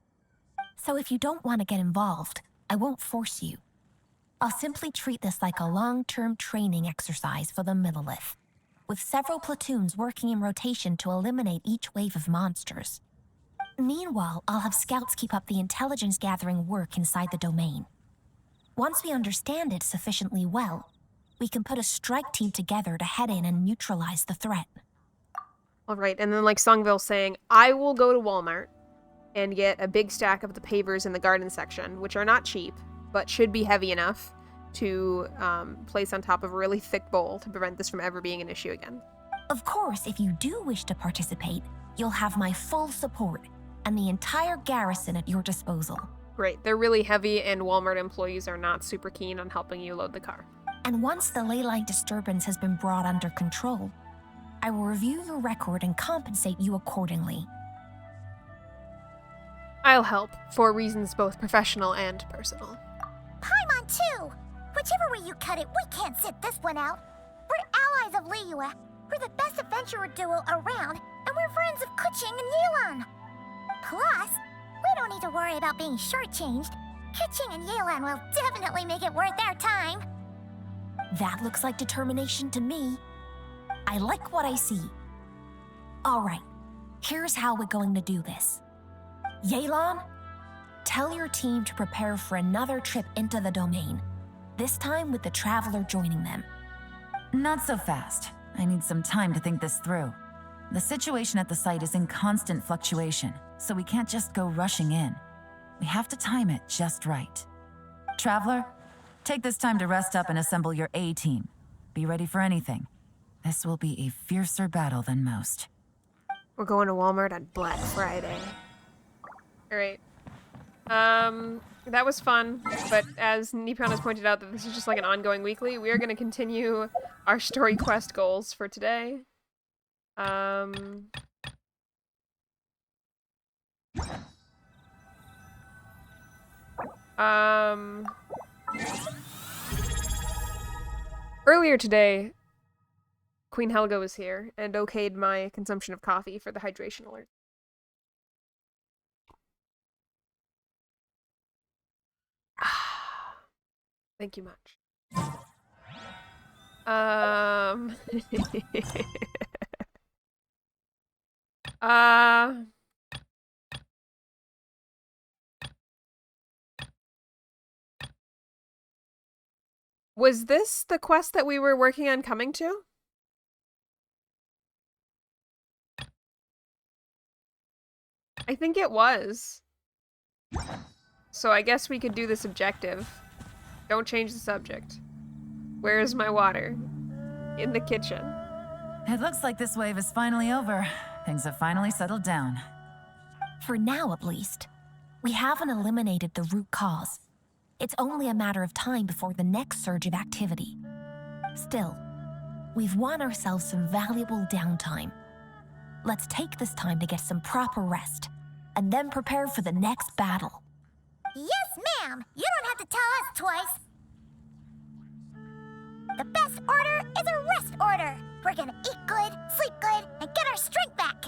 So if you don't want to get involved, I won't force you. I'll simply treat this like a long-term training exercise for the Millelith, with several platoons working in rotation to eliminate each wave of monsters. Meanwhile, I'll have scouts keep up the intelligence-gathering work inside the domain. Once we understand it sufficiently well, we can put a strike team together to head in and neutralize the threat. All right, and then like Sungville saying, I will go to Walmart and get a big stack of the pavers in the garden section, which are not cheap, but should be heavy enough to place on top of a really thick bowl to prevent this from ever being an issue again. Of course, if you do wish to participate, you'll have my full support and the entire garrison at your disposal. Great, they're really heavy and Walmart employees are not super keen on helping you load the car. And once the leyline disturbance has been brought under control, I will review your record and compensate you accordingly. I'll help, for reasons both professional and personal. Paimon too! Whichever way you cut it, we can't sit this one out. We're allies of Liyue. We're the best adventurer duo around, and we're friends of Keqing and Yelan. Plus, we don't need to worry about being shortchanged. Keqing and Yelan will definitely make it worth their time. That looks like determination to me. I like what I see. All right, here's how we're going to do this. Yelan, tell your team to prepare for another trip into the domain, this time with the Traveler joining them. Not so fast. I need some time to think this through. The situation at the site is in constant fluctuation, so we can't just go rushing in. We have to time it just right. Traveler, take this time to rest up and assemble your A-team. Be ready for anything. This will be a fiercer battle than most. We're going to Walmart on Black Friday. Alright. That was fun, but as Nippon has pointed out that this is just like an ongoing weekly, we are going to continue our story quest goals for today. Earlier today, Queen Helga was here and okayed my consumption of coffee for the hydration alert. Thank you much. Was this the quest that we were working on coming to? I think it was. So I guess we could do this objective. Don't change the subject. Where is my water? In the kitchen. It looks like this wave is finally over. Things have finally settled down. For now, at least. We haven't eliminated the root cause. It's only a matter of time before the next surge of activity. Still, we've won ourselves some valuable downtime. Let's take this time to get some proper rest, and then prepare for the next battle. Yes, ma'am. You don't have to tell us twice. The best order is a rest order. We're gonna eat good, sleep good, and get our strength back.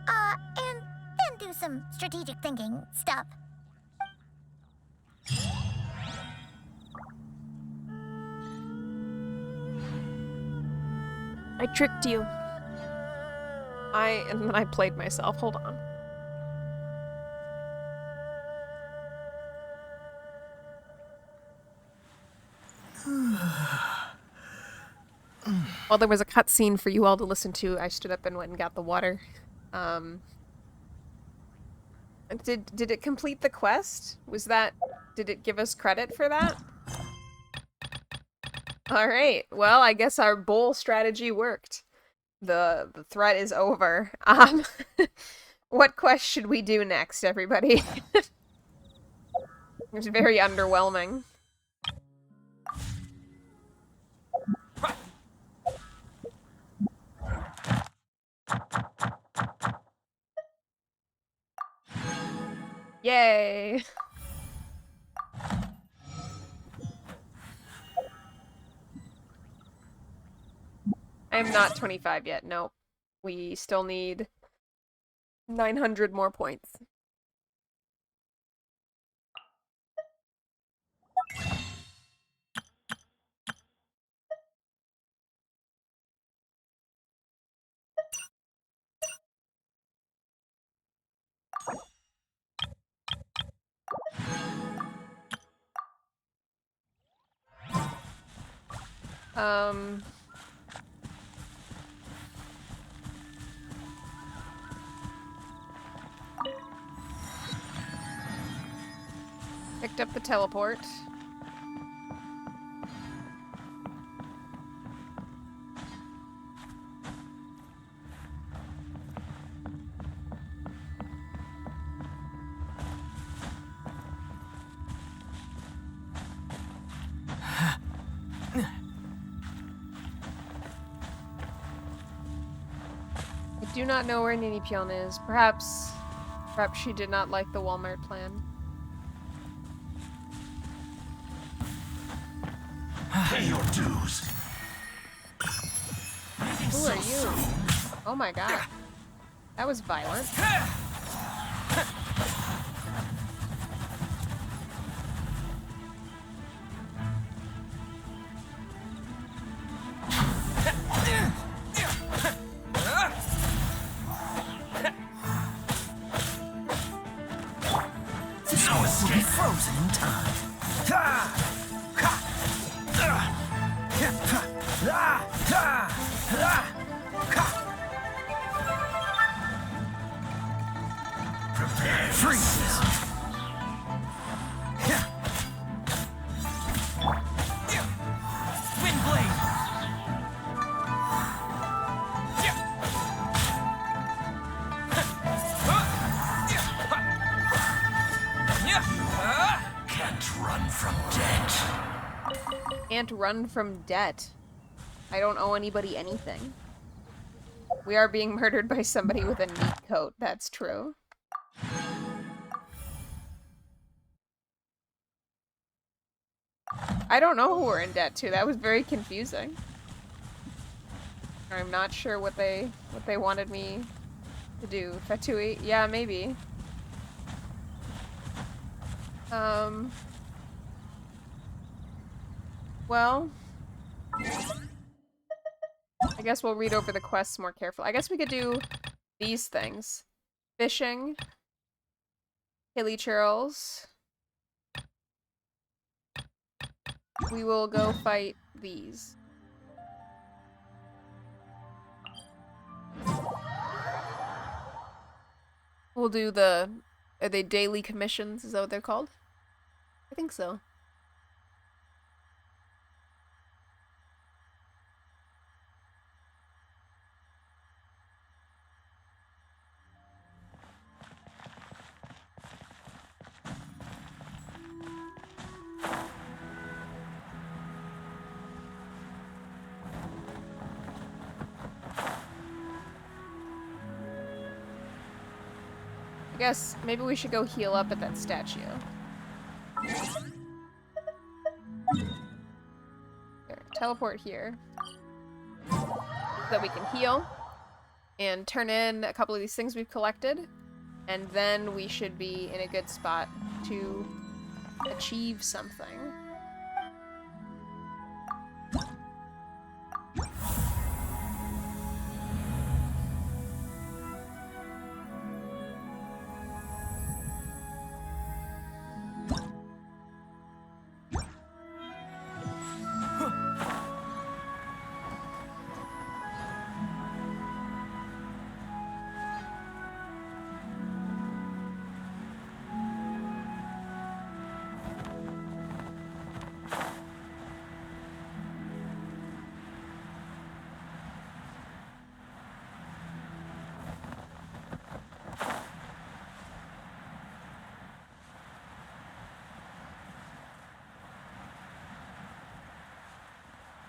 And then do some strategic thinking stuff. I tricked you. And then I played myself. Hold on. While there was a cutscene for you all to listen to, I stood up and went and got the water. Did it complete the quest? Did it give us credit for that? Alright, well, I guess our bowl strategy worked. The threat is over. What quest should we do next, everybody? It's very underwhelming. Yay! I am not 25 yet, nope. We still need 900 more points. Picked up the teleport. I do not know where Ninipyeon is. Perhaps she did not like the Walmart plan. Pay your dues. Who are you? Oh my god. That was violent. No escape. Frozen in time. Prepare. Freeze. Wind blade. Can't run from debt. Can't run from debt. I don't owe anybody anything. We are being murdered by somebody with a neat coat, that's true. I don't know who we're in debt to. That was very confusing. I'm not sure what they wanted me to do. Fatui? Yeah, maybe. Well, I guess we'll read over the quests more carefully. I guess we could do these things. Fishing. Hilly churls. We will go fight these. We'll do the... Are they daily commissions? Is that what they're called? I think so. I guess maybe we should go heal up at that statue. Here, teleport here. So that we can heal. And turn in a couple of these things we've collected. And then we should be in a good spot to achieve something.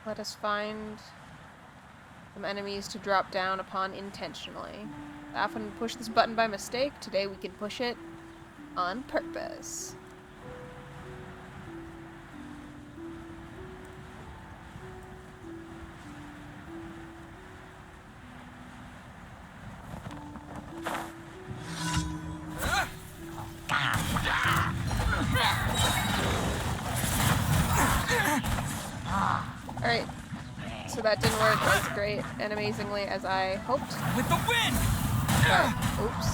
Let us find some enemies to drop down upon intentionally. I often push this button by mistake. Today we can push it on purpose. Alright, so that didn't work as great and amazingly as I hoped. With the wind! But, oops.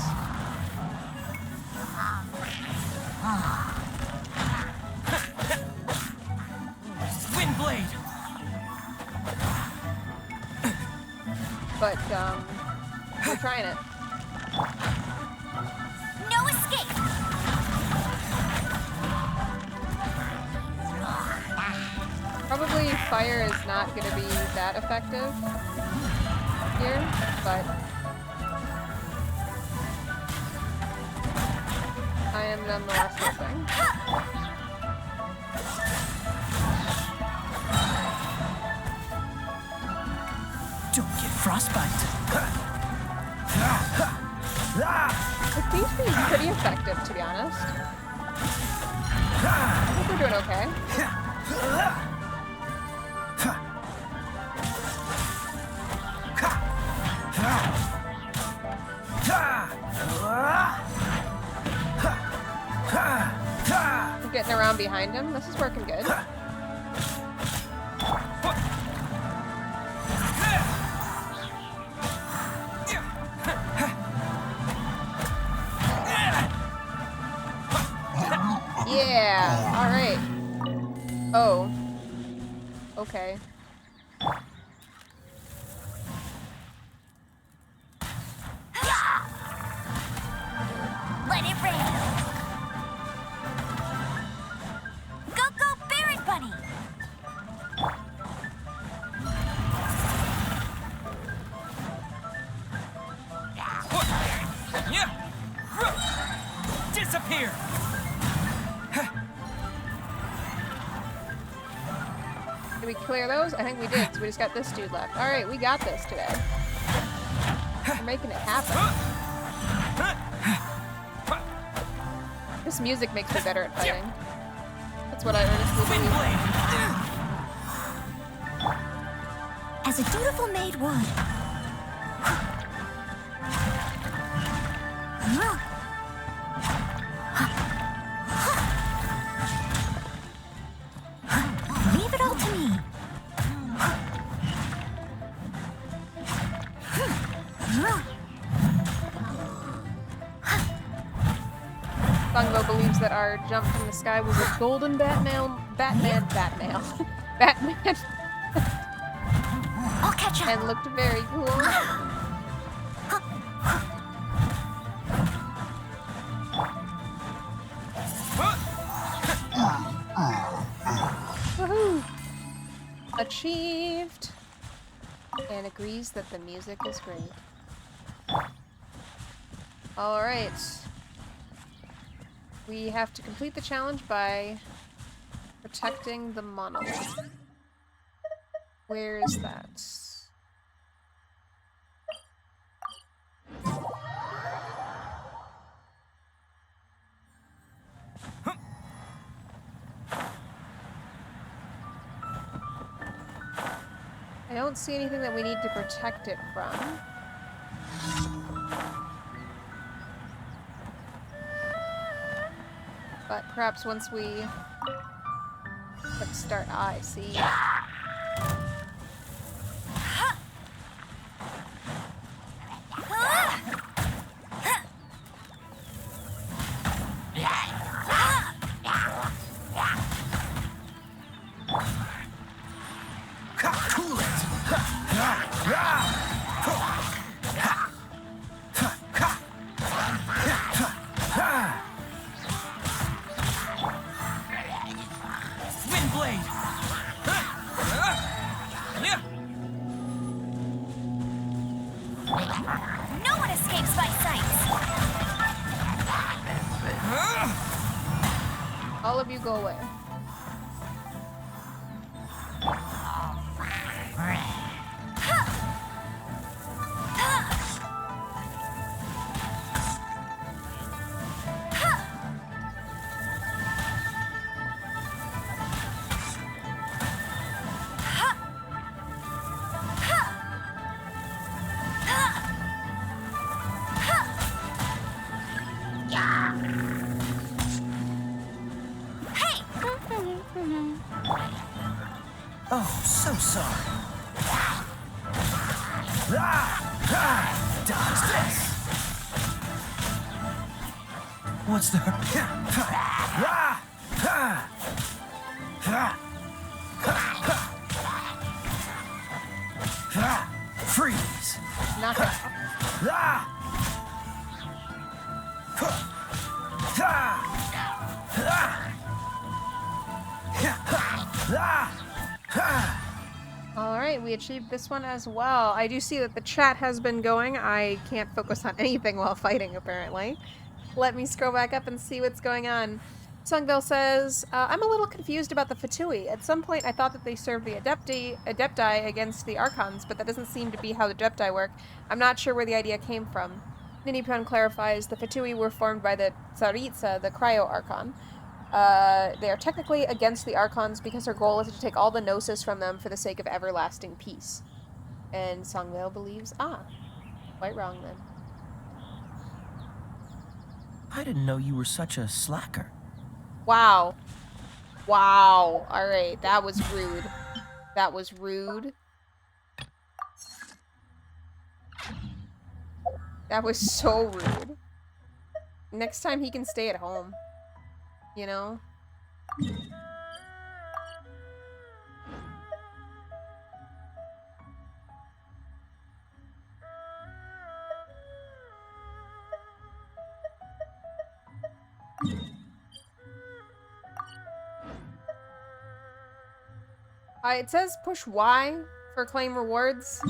Wind blade! But, we're trying it. No escape! Probably fire is not going to be that effective here, but I am nonetheless hoping. Don't get frostbite. It seems to be pretty effective, to be honest. I think we're doing okay. We're getting around behind him. This is working good. Yeah, alright. Oh. Okay. Let it rain! Go, go, Barret Bunny! Disappear! Did we clear those? I think we did, so we just got this dude left. Alright, we got this today. We're making it happen. This music makes me better at fighting. That's what I earnestly Wind believe. blade! As a dutiful maid would. Leave it all to me. Songbo believes that our jump from the sky was a golden Batman. Batman. I'll catch up. And looked very cool. Woohoo! Achieved! And agrees that the music is great. Alright. We have to complete the challenge by protecting the monolith. Where is that? I don't see anything that we need to protect it from. But perhaps once we click start, I see. Cool it! Wind blade! No one escapes my sights. All of you go away. Oh, so sorry. Dodge this! What's the... Freeze! Knock it off. Alright, we achieved this one as well. I do see that the chat has been going. I can't focus on anything while fighting, apparently. Let me scroll back up and see what's going on. Sungville says, I'm a little confused about the Fatui. At some point I thought that they served the Adepti against the Archons, but that doesn't seem to be how the Adepti work. I'm not sure where the idea came from. Ninipon clarifies the Fatui were formed by the Tsaritsa, the Cryo-Archon. They are technically against the Archons because their goal is to take all the Gnosis from them for the sake of everlasting peace. And Songvale believes, quite wrong then. I didn't know you were such a slacker. Wow. Wow. Alright, that was rude. That was rude. That was so rude. Next time he can stay at home. You know? It says push Y for claim rewards,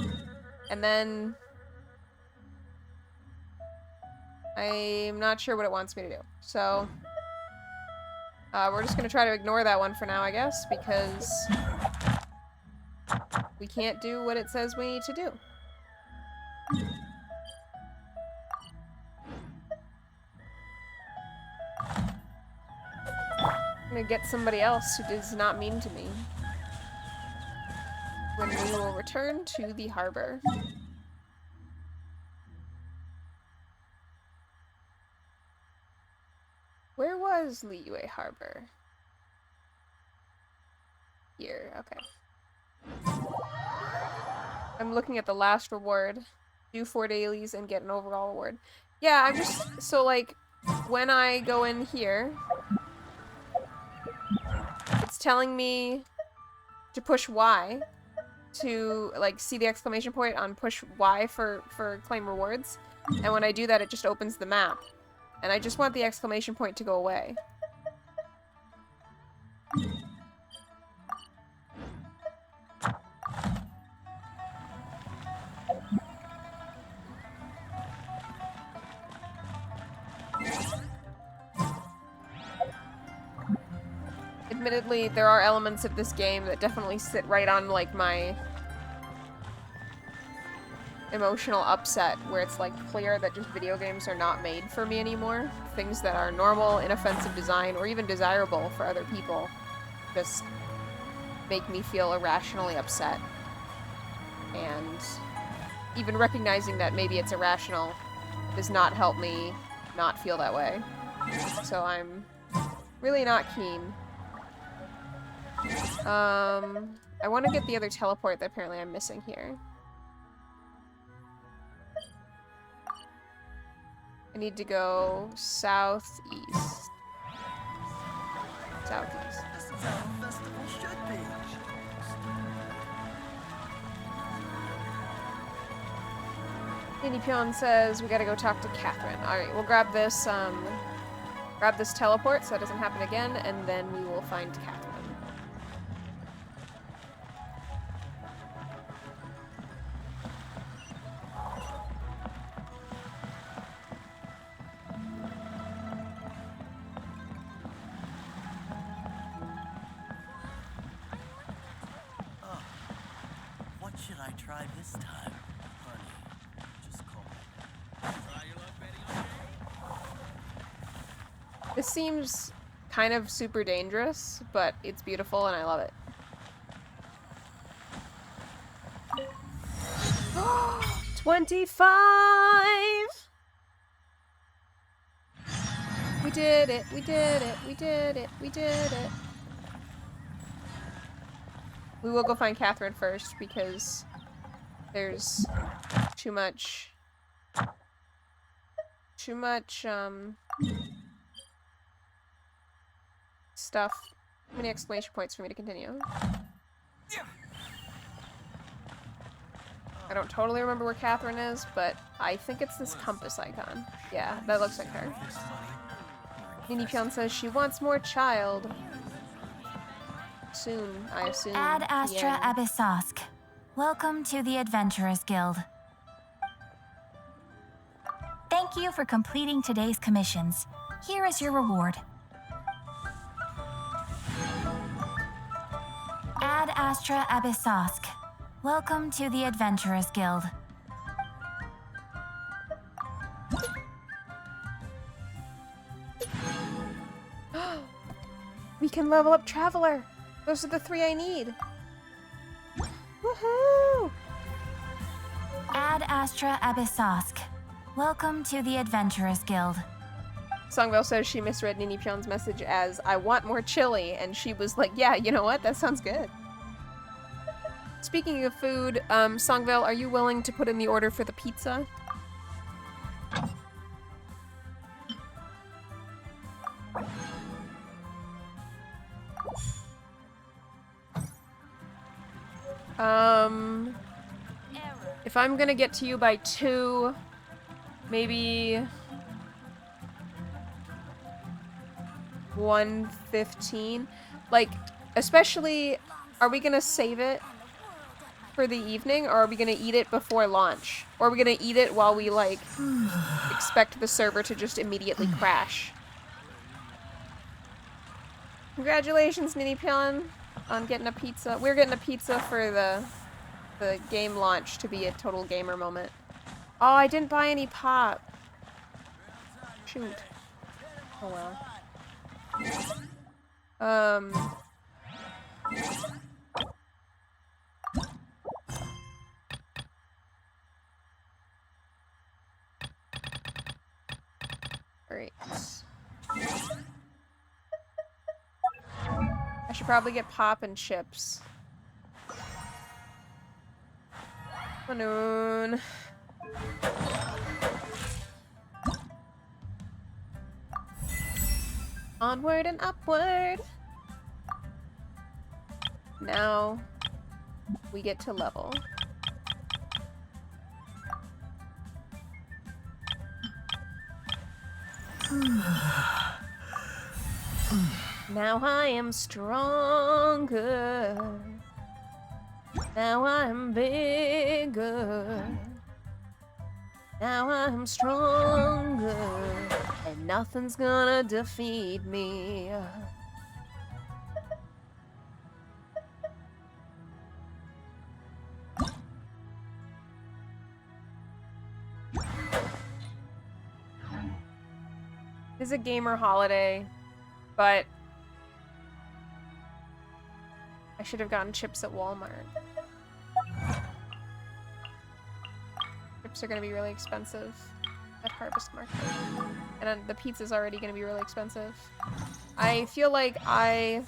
and then I'm not sure what it wants me to do. So we're just gonna try to ignore that one for now, I guess, because we can't do what it says we need to do. I'm gonna get somebody else who does not mean to me. When we will return to the harbor. Where was Liyue Harbor? Here, okay. I'm looking at the last reward. Do 4 dailies and get an overall reward. Yeah, I'm just, so like, when I go in here, it's telling me to push Y to, like, see the exclamation point on push Y for claim rewards. And when I do that, it just opens the map. And I just want the exclamation point to go away. Admittedly, there are elements of this game that definitely sit right on, like, my emotional upset, where it's, like, clear that just video games are not made for me anymore. Things that are normal, inoffensive design, or even desirable for other people just make me feel irrationally upset. And even recognizing that maybe it's irrational does not help me not feel that way. So I'm really not keen. I want to get the other teleport that apparently I'm missing here. I need to go southeast. Southeast. This is how a festival should be. Nini Pion says we gotta go talk to Catherine. Alright, we'll grab this teleport so that doesn't happen again, and then we will find Catherine. What should I try this time? Honey, just call me. Try your luck betting on This seems kind of super dangerous, but it's beautiful and I love it. 25! We did it, we did it, we did it, we did it. We will go find Catherine first because there's too much stuff. Too many exclamation points for me to continue. I don't totally remember where Catherine is, but I think it's this compass icon. Yeah, that looks like her. Nini Pion says she wants more child. Soon, I assume. Ad Astra Yeah. Abyssosk. Welcome to the Adventurers Guild. Thank you for completing today's commissions. Here is your reward. Ad Astra Abyssosk. Welcome to the Adventurers Guild. We can level up Traveler. Those are the 3 I need. Woohoo! Ad Astra Abyssosk. Welcome to the Adventurers Guild. Songville says she misread Nini Pion's message as, I want more chili, and she was like, yeah, you know what? That sounds good. Speaking of food, Songville, are you willing to put in the order for the pizza? If I'm gonna get to you by 2, maybe 1:15. Like, especially, are we gonna save it for the evening, or are we gonna eat it before launch? Or are we gonna eat it while we, like, expect the server to just immediately crash? Congratulations, Nini Pion, on getting a pizza. We're getting a pizza for the game launch to be a total gamer moment. Oh, I didn't buy any pop. Shoot. Oh well. Alright. I should probably get pop and chips. Manoon. Onward and upward. Now we get to level. Now I am stronger. Now I'm bigger. Now I'm stronger. And nothing's gonna defeat me. This is a gamer holiday, but I should have gotten chips at Walmart. Chips are gonna be really expensive at Harvest Market. And then the pizza's already gonna be really expensive. I feel like I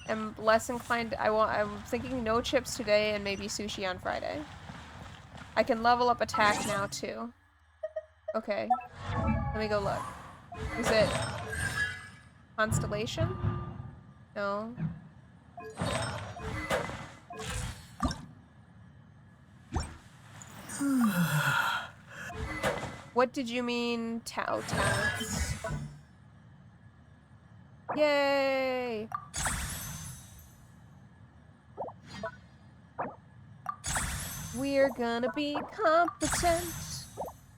am less inclined. I'm thinking no chips today and maybe sushi on Friday. I can level up attack now too. Okay. Let me go look. Is it Constellation? No. What did you mean, Tao talents? Yay! We're gonna be competent.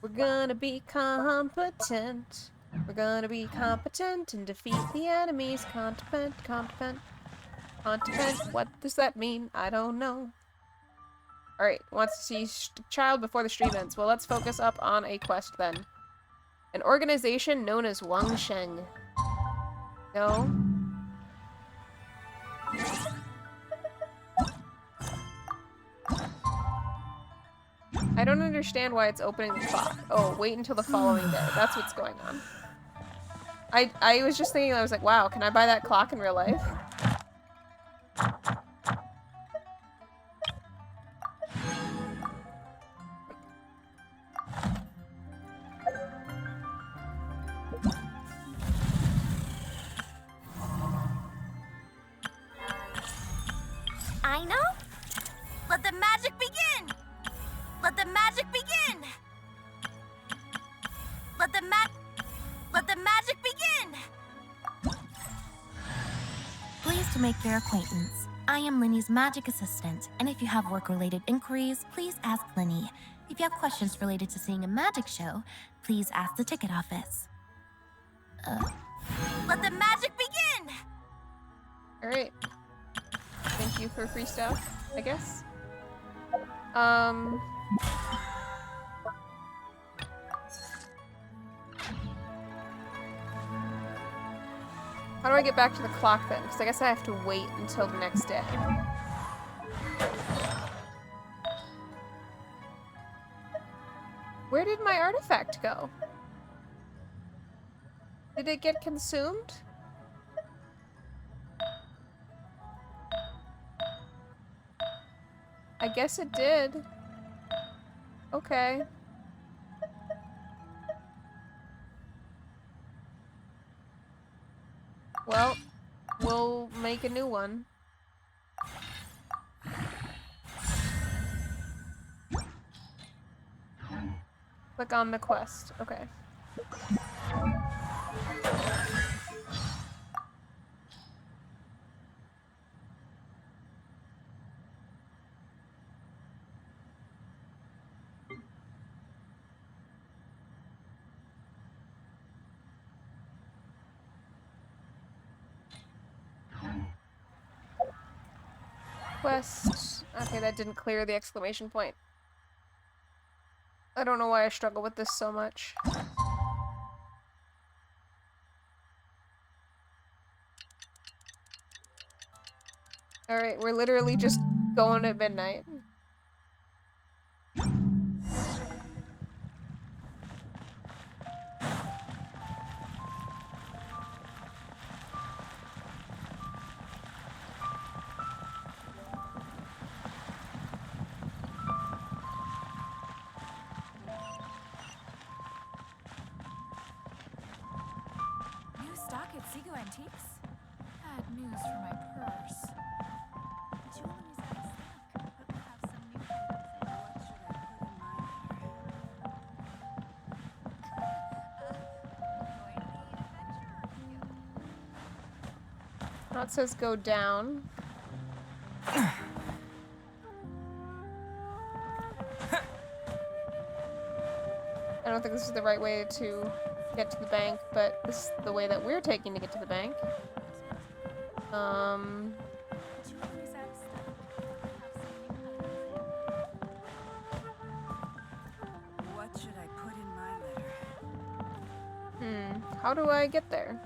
We're gonna be competent. We're gonna be competent and defeat the enemies. Competent. What does that mean? I don't know. Alright, wants to see child before the stream ends. Well, let's focus up on a quest then. An organization known as Wang Sheng. No? I don't understand why it's opening the clock. Oh, wait until the following day. That's what's going on. I was just thinking, I was like, wow, can I buy that clock in real life? I know. Let the magic begin. Let the magic begin. Let the magic begin. Pleased to make your acquaintance. I am Linny's magic assistant, and if you have work-related inquiries, please ask Linny. If you have questions related to seeing a magic show, please ask the ticket office. Let the magic begin. Alright. Thank you for free stuff, I guess. How do I get back to the clock then? Because I guess I have to wait until the next day. Where did my artifact go? Did it get consumed? I guess it did. Okay. Well, we'll make a new one. Click on the quest. Okay. Quest. Okay, that didn't clear the exclamation point. I don't know why I struggle with this so much. Alright, we're literally just going at midnight. New stock at Seago Antiques? Bad news for my purse. Jewelry's out of stock, but we'll have some new items in. What should I put in my Now it says go down. I don't think this is the right way to get to the bank, but this is the way that we're taking to get to the bank. Jewelry's out of stock, but we'll have some new items in. What should I put in my letter? How do I get there?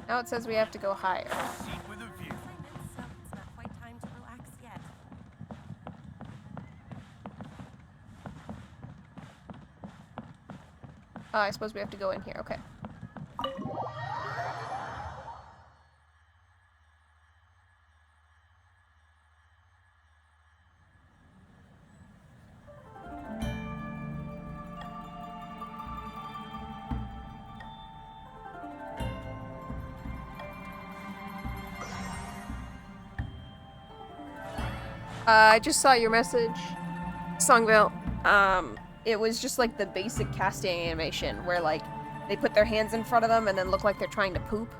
Now it says we have to go higher. Seat with a view. It's not quite time to relax yet. I suppose we have to go in here. Okay. I just saw your message, Songville. It was just like the basic casting animation where like they put their hands in front of them and then look like they're trying to poop.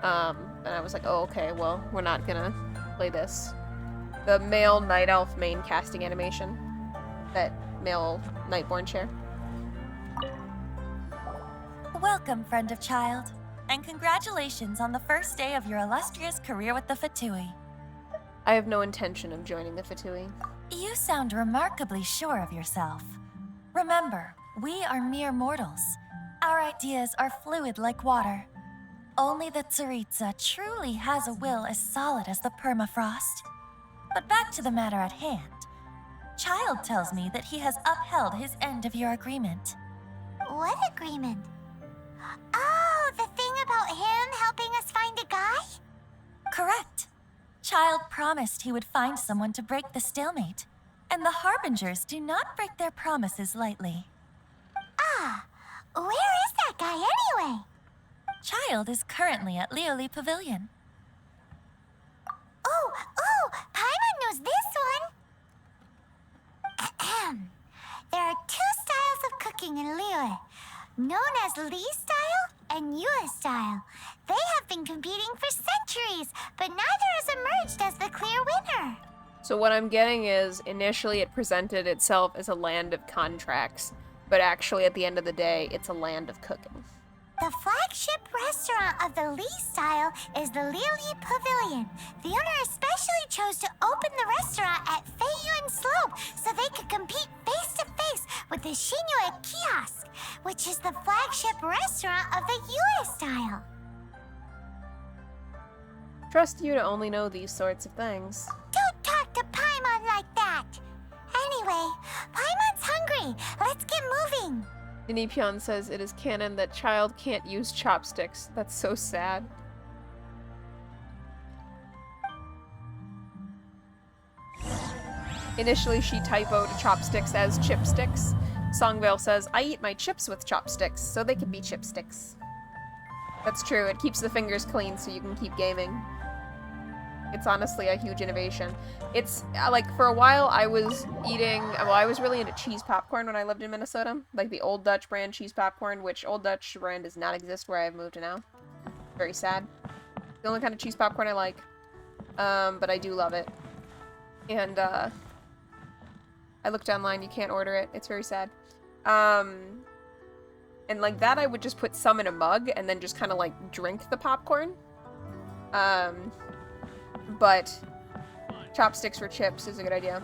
And I was like, oh, okay, well, we're not gonna play this. The male night elf main casting animation that male Nightborn share. Welcome, friend of child, and congratulations on the first day of your illustrious career with the Fatui. I have no intention of joining the Fatui. You sound remarkably sure of yourself. Remember, we are mere mortals. Our ideas are fluid like water. Only the Tsaritsa truly has a will as solid as the permafrost. But back to the matter at hand. Child tells me that he has upheld his end of your agreement. What agreement? Oh, the thing about him helping us find a guy? Correct. Child promised he would find someone to break the stalemate, and the Harbingers do not break their promises lightly. Ah, where is that guy anyway? Child is currently at Liyue Pavilion. Oh, Paimon knows this one. Ahem. There are two styles of cooking in Liyue, known as Li style and Yue style. They have been competing for centuries, but neither has emerged as the clear winner. So what I'm getting is, initially it presented itself as a land of contracts, but actually at the end of the day, it's a land of cooking. The flagship restaurant of the Li style is the Liyue Pavilion. The owner especially chose to open the restaurant at Feiyuan Slope so they could compete face to face with the Xinyue Kiosk, which is the flagship restaurant of the Yue style. Trust you to only know these sorts of things. Don't talk to Paimon like that. Anyway, Paimon's hungry. Let's get moving. Ninipion says it is canon that Child can't use chopsticks. That's so sad. Initially, she typoed chopsticks as chipsticks. Songvale says, I eat my chips with chopsticks, so they can be chipsticks. That's true, it keeps the fingers clean so you can keep gaming. It's honestly a huge innovation. It's, like, for a while I was eating, well, I was really into cheese popcorn when I lived in Minnesota. Like the Old Dutch brand cheese popcorn, which Old Dutch brand does not exist where I've moved to now. Very sad. The only kind of cheese popcorn I like. But I do love it. And, I looked online, you can't order it. It's very sad. And like that, I would just put some in a mug and then just kind of like drink the popcorn. But chopsticks for chips is a good idea.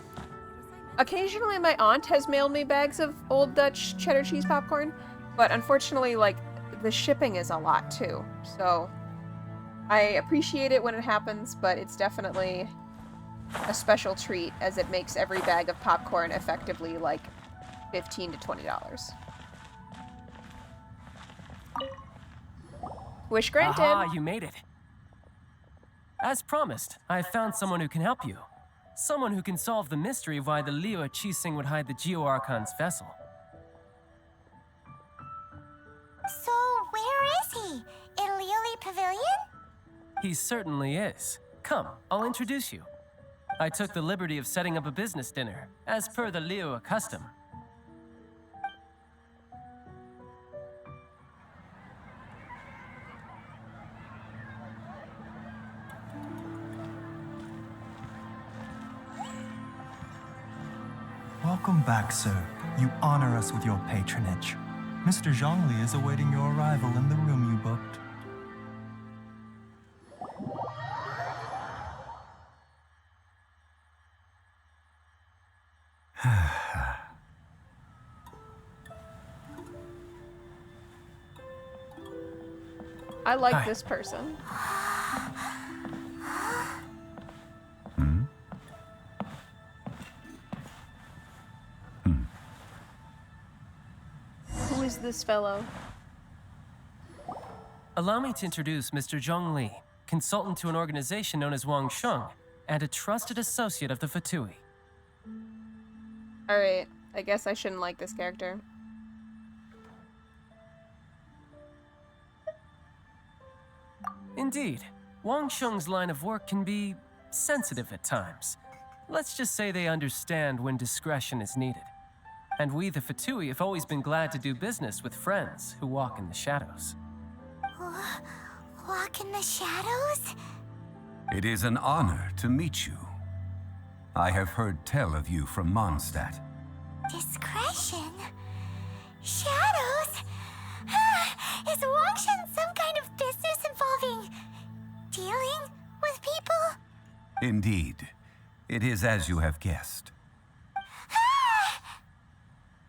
Occasionally my aunt has mailed me bags of Old Dutch cheddar cheese popcorn, but unfortunately, like, the shipping is a lot too. So I appreciate it when it happens, but it's definitely a special treat as it makes every bag of popcorn effectively like $15 to $20. Wish granted. Aha, you made it. As promised, I have found someone who can help you. Someone who can solve the mystery of why the Liyue Qixing would hide the Geo-Archon's vessel. So, where is he? In Liyue Pavilion? He certainly is. Come, I'll introduce you. I took the liberty of setting up a business dinner, as per the Liyue custom. Welcome back, sir. You honor us with your patronage. Mr. Zhongli is awaiting your arrival in the room you booked. I like Hi. this person. Who is this fellow? Allow me to introduce Mr. Zhong Li, consultant to an organization known as Wang Sheng, and a trusted associate of the Fatui. Alright, I guess I shouldn't like this character. Indeed, Wang Sheng's line of work can be sensitive at times. Let's just say they understand when discretion is needed. And we, the Fatui, have always been glad to do business with friends who walk in the shadows. Walk in the shadows? It is an honor to meet you. I have heard tell of you from Mondstadt. Discretion? Shadows? Is Wangshan some kind of business involving dealing with people? Indeed, it is as you have guessed.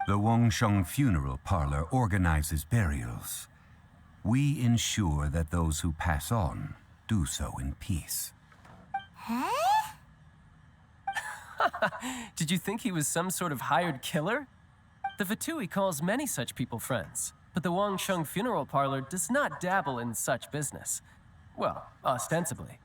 The Wangsheng Funeral Parlor organizes burials. We ensure that those who pass on do so in peace. Huh? Did you think he was some sort of hired killer? The Fatui calls many such people friends, but the Wangsheng Funeral Parlor does not dabble in such business. Well, ostensibly.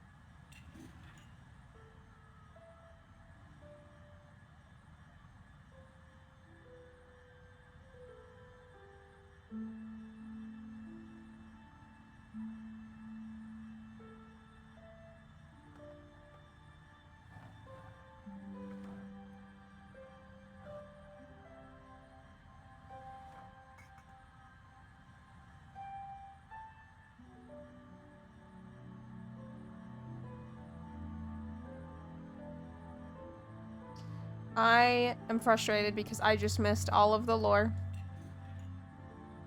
I am frustrated because I just missed all of the lore.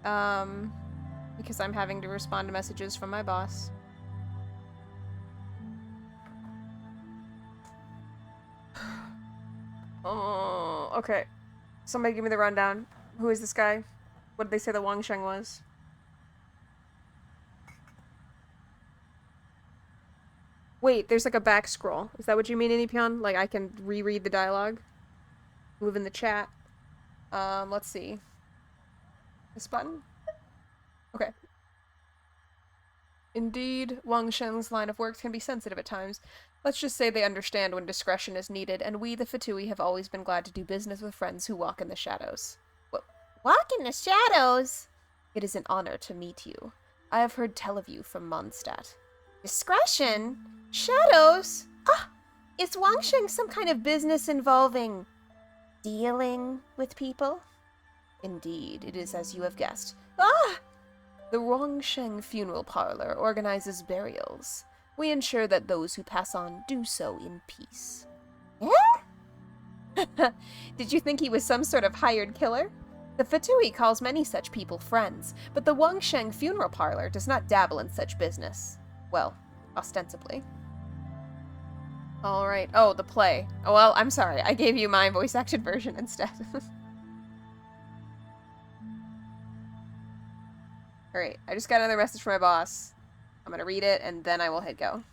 Because I'm having to respond to messages from my boss. Oh, okay. Somebody give me the rundown. Who is this guy? What did they say the Wangsheng was? Wait, there's like a back scroll. Is that what you mean, Inipion? Like I can reread the dialogue? Move in the chat. Let's see. This button? Okay. Indeed, Wang Shen's line of work can be sensitive at times. Let's just say they understand when discretion is needed, and we, the Fatui, have always been glad to do business with friends who walk in the shadows. Walk in the shadows? It is an honor to meet you. I have heard tell of you from Mondstadt. Discretion? Shadows? Ah! Is Wangsheng some kind of business involving dealing with people? Indeed, it is as you have guessed. Ah! The Wangsheng Funeral Parlor organizes burials. We ensure that those who pass on do so in peace. Eh? Did you think he was some sort of hired killer? The Fatui calls many such people friends, but the Wangsheng Funeral Parlor does not dabble in such business. Well, ostensibly. All right. Oh, the play. Oh, well, I'm sorry. I gave you my voice acted version instead. All right. I just got another message from my boss. I'm going to read it and then I will hit go.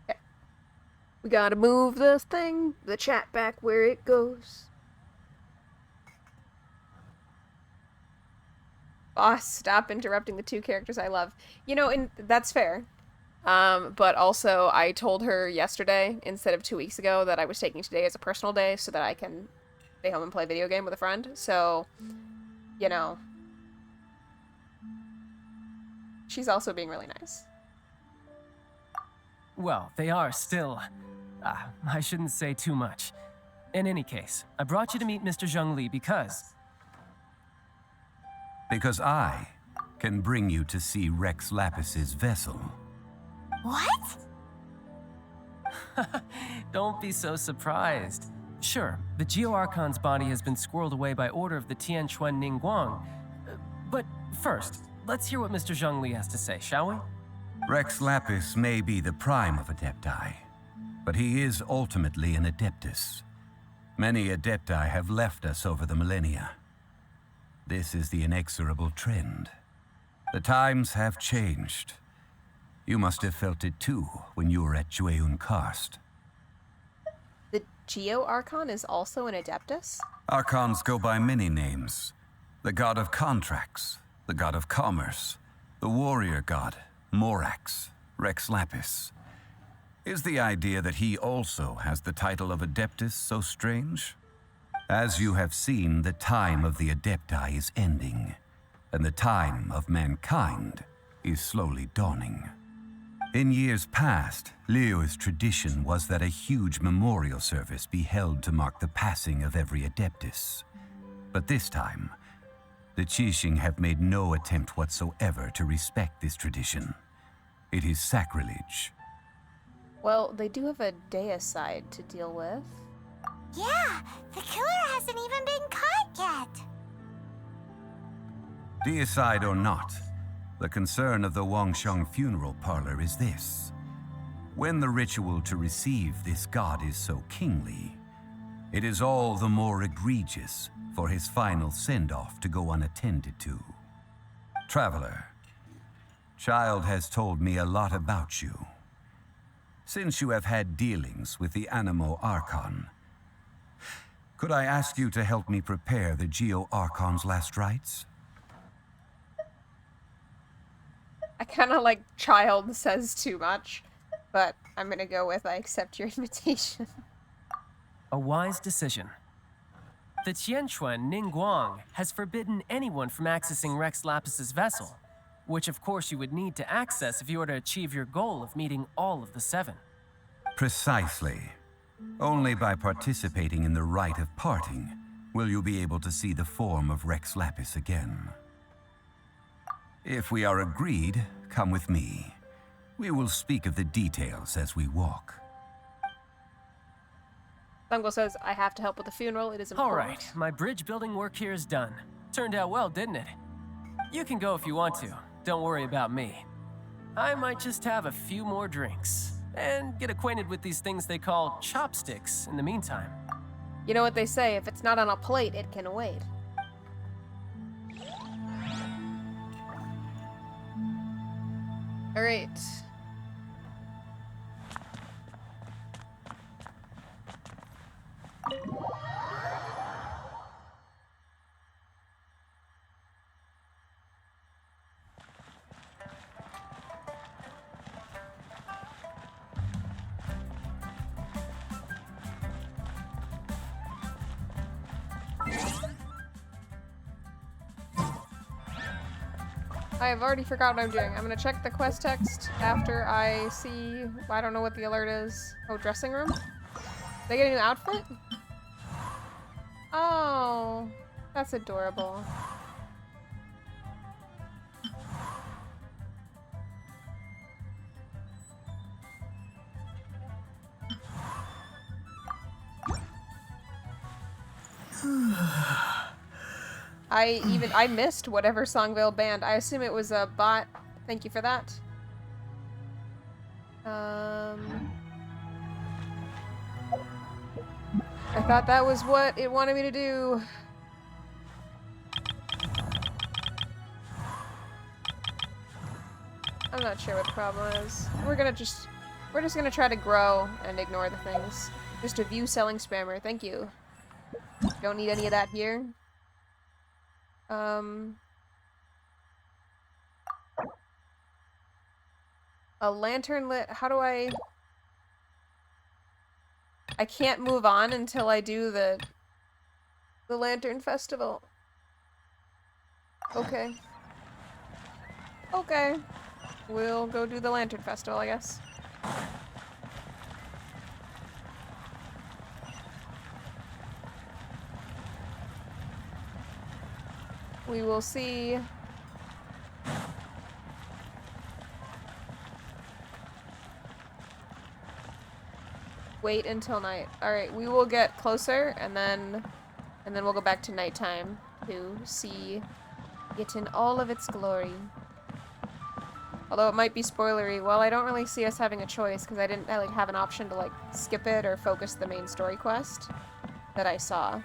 Okay. We gotta move this thing, the chat back where it goes. Boss, stop interrupting the two characters I love. You know, and that's fair. But also I told her yesterday instead of 2 weeks ago that I was taking today as a personal day so that I can stay home and play a video game with a friend. So, you know, she's also being really nice. Well, they are still... I shouldn't say too much. In any case, I brought you to meet Mr. Zhongli because... Because I can bring you to see Rex Lapis's vessel. What? Don't be so surprised. Sure, the Geo-Archon's body has been squirreled away by order of the Tianquan Ningguang. But first, let's hear what Mr. Zhongli has to say, shall we? Rex Lapis may be the prime of Adepti, but he is ultimately an Adeptus. Many Adepti have left us over the millennia. This is the inexorable trend. The times have changed. You must have felt it too when you were at Jueyun Karst. The Geo-Archon is also an Adeptus? Archons go by many names. The god of contracts, the god of commerce, the warrior god, Morax, Rex Lapis. Is the idea that he also has the title of Adeptus so strange? As you have seen, the time of the Adepti is ending, and the time of mankind is slowly dawning. In years past, Liyue's tradition was that a huge memorial service be held to mark the passing of every Adeptus. But this time, the Qixing have made no attempt whatsoever to respect this tradition. It is sacrilege. Well, they do have a deicide to deal with. Yeah, the killer hasn't even been caught yet. Deicide or not, the concern of the Wangsheng funeral parlor is this. When the ritual to receive this god is so kingly, it is all the more egregious for his final send-off to go unattended to. Traveler, Child has told me a lot about you. Since you have had dealings with the Animo Archon, could I ask you to help me prepare the Geo-Archon's last rites? I kind of like child says too much, but I'm gonna go with I accept your invitation. A wise decision. The Tianquan Ningguang has forbidden anyone from accessing Rex Lapis's vessel, which of course you would need to access if you were to achieve your goal of meeting all of the 7. Precisely. Only by participating in the rite of parting will you be able to see the form of Rex Lapis again. If we are agreed, come with me. We will speak of the details as we walk. Bungle says, I have to help with the funeral. It is important. All right, my bridge building work here is done. Turned out well, didn't it? You can go if you want to. Don't worry about me. I might just have a few more drinks and get acquainted with these things they call chopsticks in the meantime. You know what they say, if it's not on a plate, it can wait. All right. I've already forgot what I'm doing. I'm gonna check the quest text after I see... I don't know what the alert is. Oh, dressing room? They get a new outfit? Oh, that's adorable. I missed whatever Songvale banned. I assume it was a bot. Thank you for that. I thought that was what it wanted me to do. I'm not sure what the problem is. We're just gonna try to grow and ignore the things. Just a view selling spammer. Thank you. Don't need any of that here. A lantern lit. How do I can't move on until I do the lantern festival. Okay. Okay. We'll go do the lantern festival, I guess. We will see. Wait until night. Alright, we will get closer and then we'll go back to nighttime to see it in all of its glory. Although it might be spoilery. Well, I don't really see us having a choice because I didn't have an option to like skip it or focus the main story quest that I saw.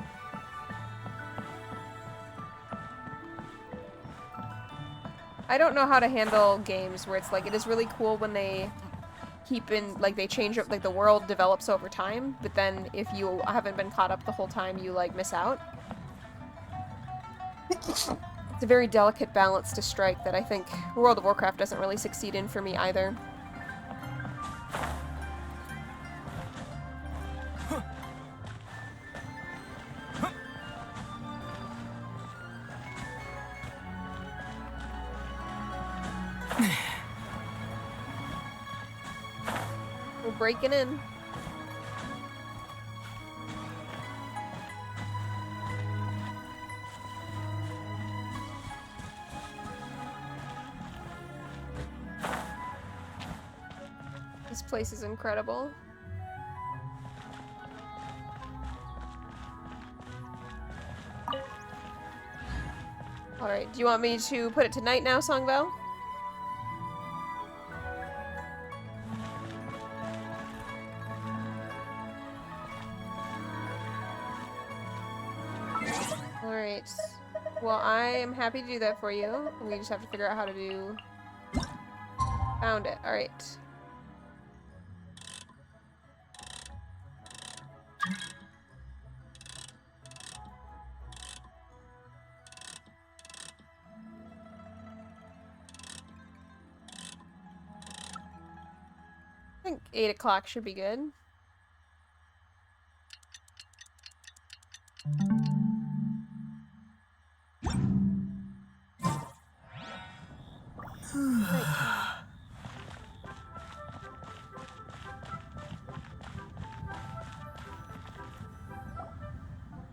I don't know how to handle games where it's like, it is really cool when they keep in, like, they change up, like, the world develops over time, but then if you haven't been caught up the whole time, you, like, miss out. It's a very delicate balance to strike that I think World of Warcraft doesn't really succeed in for me either. We're breaking in. This place is incredible. Alright, do you want me to put it to night now, Songvale? Alright. Well, I am happy to do that for you. We just have to figure out how to do... Found it. Alright. I think 8 o'clock should be good.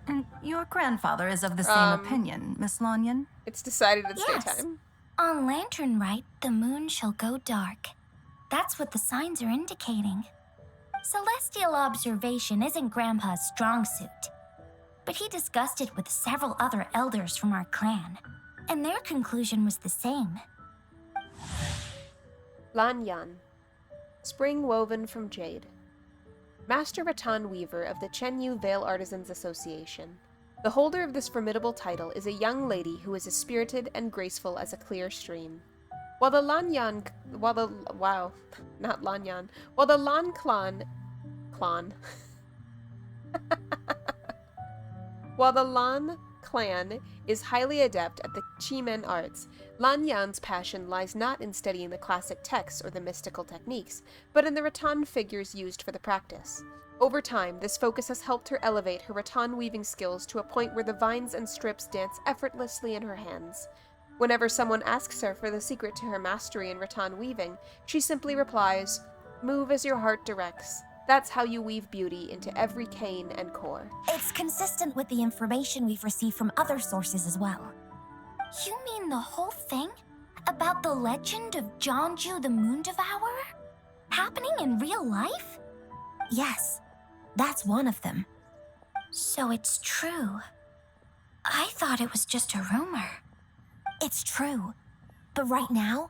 And your grandfather is of the same opinion, Miss Lanyan? It's decided it's Yes. daytime. On Lantern Rite, the moon shall go dark. That's what the signs are indicating. Celestial observation isn't Grandpa's strong suit, but he discussed it with several other elders from our clan, and their conclusion was the same. Lanyan. Spring woven from jade. Master Rattan Weaver of the Chenyu Vale Artisans Association. The holder of this formidable title is a young lady who is as spirited and graceful as a clear stream. While the Lan clan is highly adept at the Chi-Men arts, Lanyan's passion lies not in studying the classic texts or the mystical techniques, but in the rattan figures used for the practice. Over time, this focus has helped her elevate her rattan weaving skills to a point where the vines and strips dance effortlessly in her hands. Whenever someone asks her for the secret to her mastery in rattan weaving, she simply replies, "Move as your heart directs. That's how you weave beauty into every cane and core." It's consistent with the information we've received from other sources as well. You mean the whole thing? About the legend of Jonju the Moon Devourer? Happening in real life? Yes, that's one of them. So it's true. I thought it was just a rumor. It's true. But right now,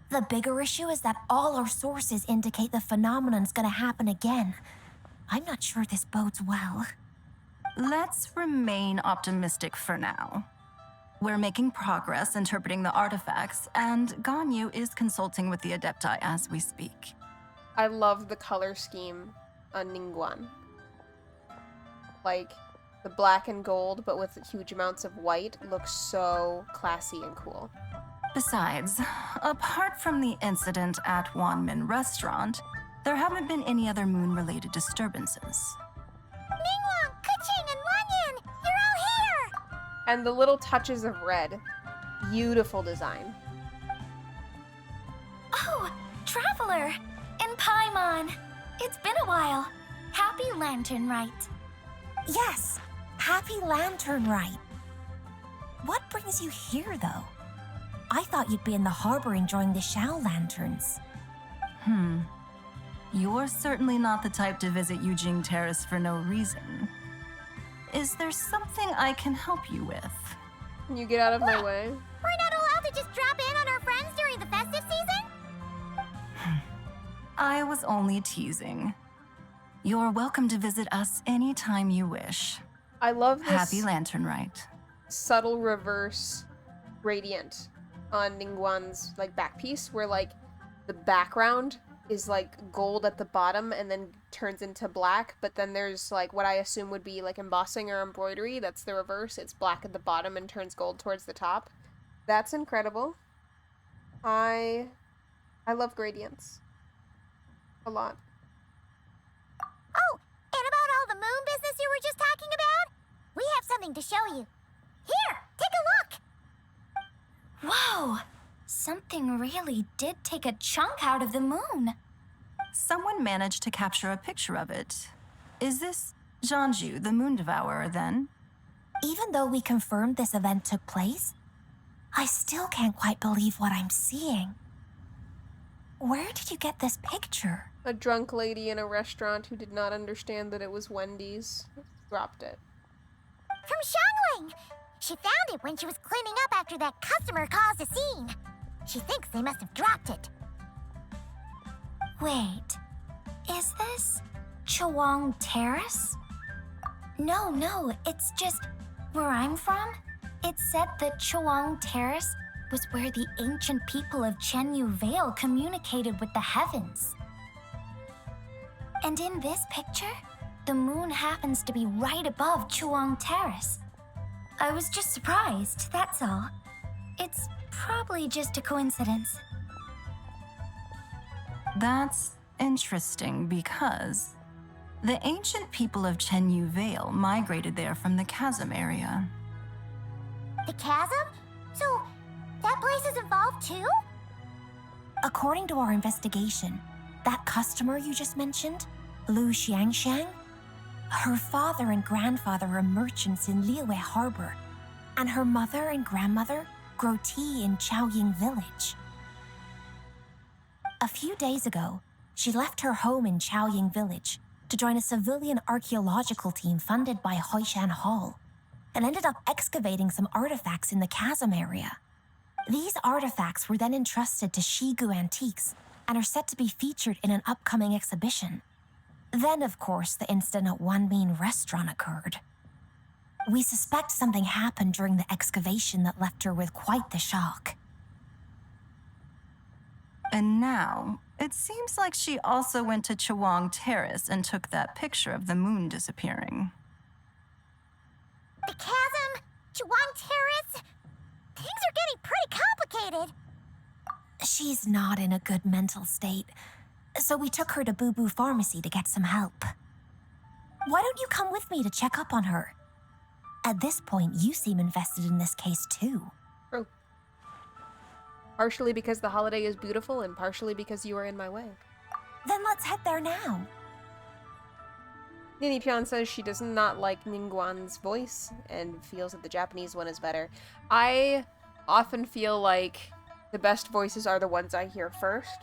the bigger issue is that all our sources indicate the phenomenon's gonna happen again. I'm not sure this bodes well. Let's remain optimistic for now. We're making progress interpreting the artifacts, and Ganyu is consulting with the Adepti as we speak. I love the color scheme on Ningguang. Like, the black and gold, but with huge amounts of white, looks so classy and cool. Besides, apart from the incident at Wanmin Restaurant, there haven't been any other moon-related disturbances. Ningguang, Kuching, and Wanyan, you're all here! And the little touches of red. Beautiful design. Oh, Traveler! And Paimon! It's been a while. Happy Lantern Rite. Yes, Happy Lantern Rite. What brings you here, though? I thought you'd be in the harbor enjoying the Shao Lanterns. You're certainly not the type to visit Yujing Terrace for no reason. Is there something I can help you with? Can you get out of my way? We're not allowed to just drop in on our friends during the festive season? I was only teasing. You're welcome to visit us anytime you wish. I love this Happy Lantern Rite. subtle reverse gradient on Ningguang's like back piece, where like the background is like gold at the bottom and then turns into black, but then there's like what I assume would be like embossing or embroidery. That's the reverse. It's black at the bottom and turns gold towards the top. That's incredible. I love gradients a lot. Oh, and about all the moon business you were just talking about? We have something to show you. Here, take a look! Whoa! Something really did take a chunk out of the moon. Someone managed to capture a picture of it. Is this Zhangju, the Moon Devourer, then? Even though we confirmed this event took place, I still can't quite believe what I'm seeing. Where did you get this picture? A drunk lady in a restaurant who did not understand that it was Wendy's dropped it. From Shangling! She found it when she was cleaning up after that customer caused a scene. She thinks they must have dropped it. Wait, is this Chawang Terrace? No, it's just where I'm from. It said that Chawang Terrace was where the ancient people of Chenyu Vale communicated with the heavens. And in this picture, the moon happens to be right above Chawang Terrace. I was just surprised, that's all. It's probably just a coincidence. That's interesting because the ancient people of Chenyu Vale migrated there from the chasm area. The chasm? So, that place is involved too? According to our investigation, that customer you just mentioned, Lu Xiangxiang, her father and grandfather are merchants in Liyue Harbor, and her mother and grandmother grow tea in Chaoying Village. A few days ago, she left her home in Chaoying Village to join a civilian archaeological team funded by Hoishan Hall, and ended up excavating some artifacts in the chasm area. These artifacts were then entrusted to Shigu Antiques and are set to be featured in an upcoming exhibition. Then, of course, the incident at Wanmin Restaurant occurred. We suspect something happened during the excavation that left her with quite the shock. And now, it seems like she also went to Chawang Terrace and took that picture of the moon disappearing. The chasm? Chawang Terrace? Things are getting pretty complicated. She's not in a good mental state, so we took her to Boo Boo Pharmacy to get some help. Why don't you come with me to check up on her? At this point, you seem invested in this case too. True. Partially because the holiday is beautiful and partially because you are in my way. Then let's head there now. Nini Pion says she does not like Ningguang's voice and feels that the Japanese one is better. I often feel like the best voices are the ones I hear first.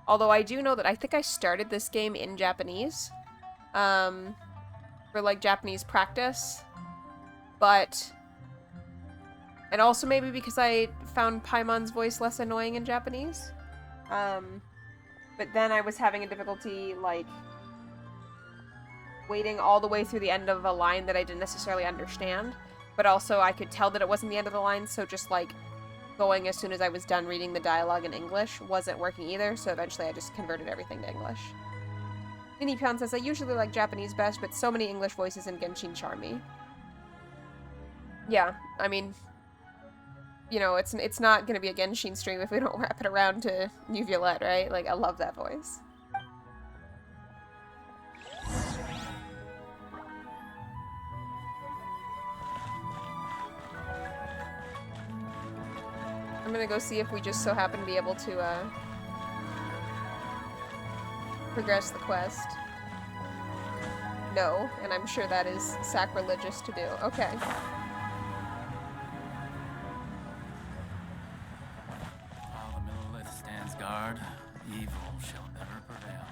Although I do know that I think I started this game in Japanese for like Japanese practice. But And also maybe because I found Paimon's voice less annoying in Japanese. But then I was having a difficulty, like, waiting all the way through the end of a line that I didn't necessarily understand. But also I could tell that it wasn't the end of the line, so just, like, going as soon as I was done reading the dialogue in English wasn't working either, so eventually I just converted everything to English. Minipyon says, I usually like Japanese best, but so many English voices in Genshin charm me. Yeah, I mean, you know, it's not gonna be a Genshin stream if we don't wrap it around to New Violette, right? Like, I love that voice. I'm gonna go see if we just so happen to be able to, progress the quest. No, and I'm sure that is sacrilegious to do. Okay. While the Millelith stands guard, evil shall never prevail.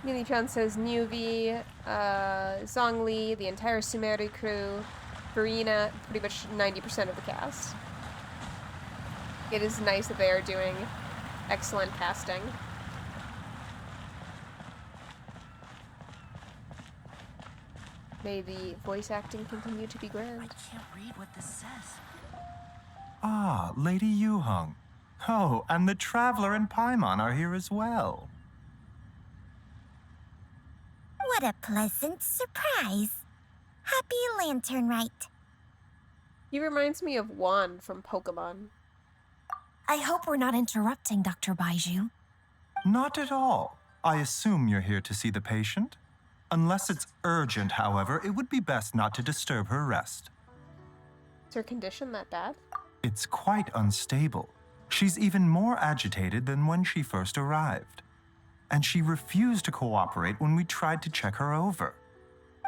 Minichan says Nuvi, Zhongli, the entire Sumeri crew, Farina, pretty much 90% of the cast. It is nice that they are doing excellent casting. May the voice acting continue to be grand. I can't read what this says. Ah, Lady Yuheng. Oh, and the Traveler and Paimon are here as well. What a pleasant surprise. Happy Lantern Rite. He reminds me of Juan from Pokemon. I hope we're not interrupting Dr. Baiju. Not at all. I assume you're here to see the patient? Unless it's urgent, however, it would be best not to disturb her rest. Is her condition that bad? It's quite unstable. She's even more agitated than when she first arrived. And she refused to cooperate when we tried to check her over.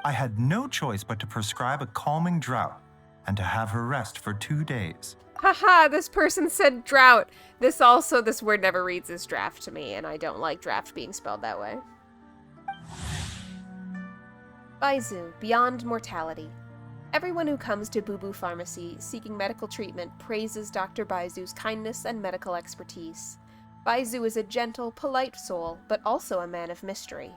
I had no choice but to prescribe a calming draught and to have her rest for 2 days. Haha, this person said drought. This word never reads as draft to me, and I don't like draft being spelled that way. Baizu, Beyond Mortality. Everyone who comes to Boo Boo Pharmacy seeking medical treatment praises Dr. Baizu's kindness and medical expertise. Baizu is a gentle, polite soul, but also a man of mystery.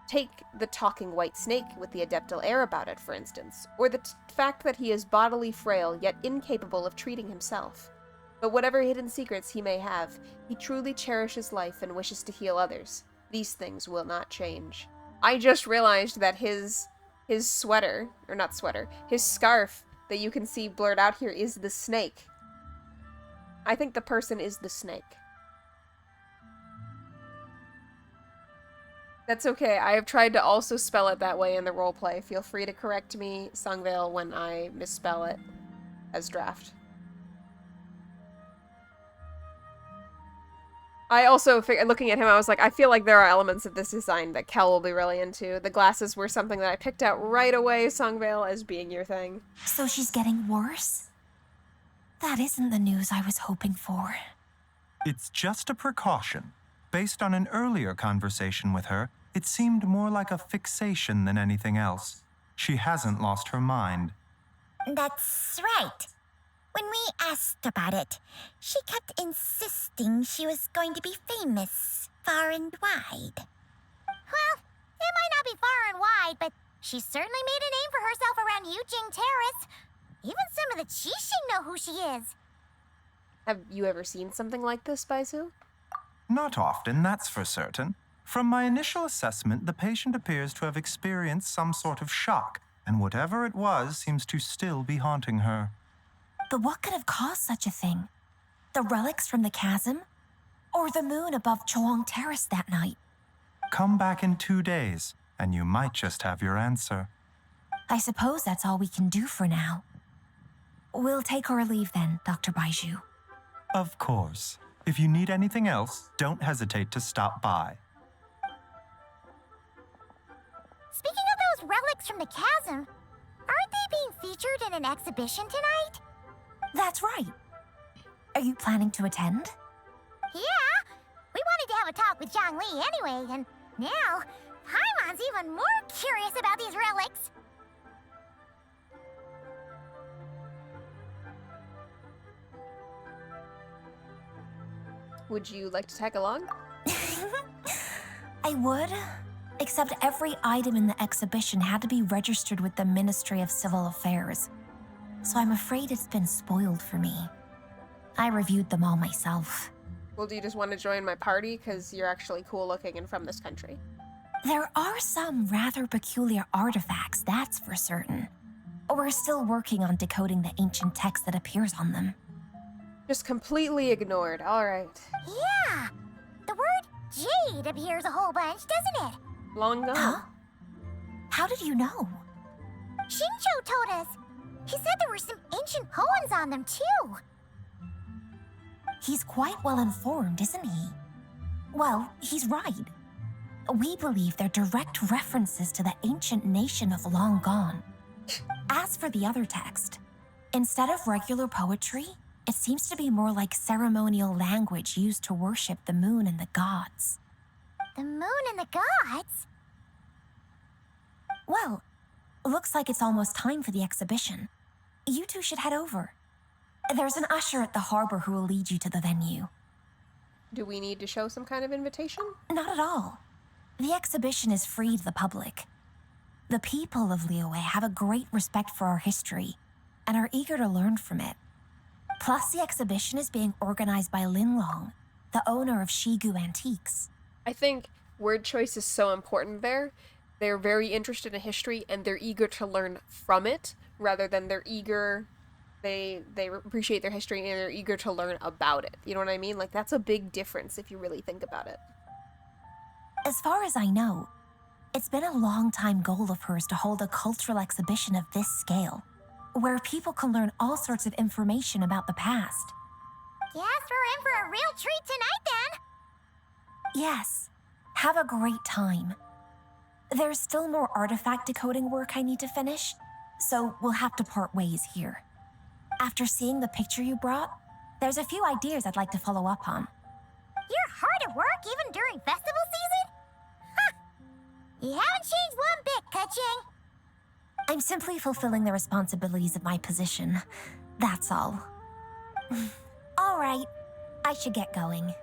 Take the talking white snake with the adeptal air about it, for instance, or the fact that he is bodily frail yet incapable of treating himself. But whatever hidden secrets he may have, he truly cherishes life and wishes to heal others. These things will not change. I just realized that his sweater, or not sweater, his scarf that you can see blurred out here is the snake. I think the person is the snake. That's okay. I have tried to also spell it that way in the roleplay. Feel free to correct me, Sungvale, when I misspell it as draft. I also, looking at him, I was like, I feel like there are elements of this design that Kel will be really into. The glasses were something that I picked out right away, Sungvale, as being your thing. So she's getting worse? That isn't the news I was hoping for. It's just a precaution. Based on an earlier conversation with her, it seemed more like a fixation than anything else. She hasn't lost her mind. That's right. When we asked about it, she kept insisting she was going to be famous far and wide. Well, it might not be far and wide, but she certainly made a name for herself around Yujing Terrace. Even some of the Qixing know who she is. Have you ever seen something like this, Baizu? Not often, that's for certain. From my initial assessment, the patient appears to have experienced some sort of shock, and whatever it was seems to still be haunting her. But what could have caused such a thing? The relics from the chasm? Or the moon above Choang Terrace that night? Come back in 2 days, and you might just have your answer. I suppose that's all we can do for now. We'll take our leave then, Dr. Baiju. Of course. If you need anything else, don't hesitate to stop by. Speaking of those those relics from the chasm, aren't they being featured in an exhibition tonight? That's right. Are you planning to attend? Yeah, we wanted to have a talk with Zhongli anyway, and now Paimon's even more curious about these relics. Would you like to tag along? I would, except every item in the exhibition had to be registered with the Ministry of Civil Affairs, so I'm afraid it's been spoiled for me. I reviewed them all myself. Well, do you just want to join my party because you're actually cool looking and from this country? There are some rather peculiar artifacts, that's for certain. We're still working on decoding the ancient text that appears on them. Just completely ignored. All right. Yeah, the word jade appears a whole bunch, doesn't it? Long gone. Huh? How did you know? Shincho told us. He said there were some ancient poems on them, too. He's quite well informed, isn't he? Well, he's right. We believe they're direct references to the ancient nation of long gone. As for the other text, instead of regular poetry, it seems to be more like ceremonial language used to worship the moon and the gods. The moon and the gods? Well, looks like it's almost time for the exhibition. You two should head over. There's an usher at the harbor who will lead you to the venue. Do we need to show some kind of invitation? Not at all. The exhibition is free to the public. The people of Liyue have a great respect for our history and are eager to learn from it. Plus, the exhibition is being organized by Linlong, the owner of Shigu Antiques. I think word choice is so important there. They're very interested in history and they're eager to learn from it rather than they're eager. They appreciate their history and they're eager to learn about it. You know what I mean? Like, that's a big difference if you really think about it. As far as I know, it's been a long-time goal of hers to hold a cultural exhibition of this scale, where people can learn all sorts of information about the past. Guess we're in for a real treat tonight, then. Yes, have a great time. There's still more artifact decoding work I need to finish, so we'll have to part ways here. After seeing the picture you brought, there's a few ideas I'd like to follow up on. You're hard at work even during festival season? Ha! You haven't changed one bit, Kaching. I'm simply fulfilling the responsibilities of my position. That's all. All right, I should get going.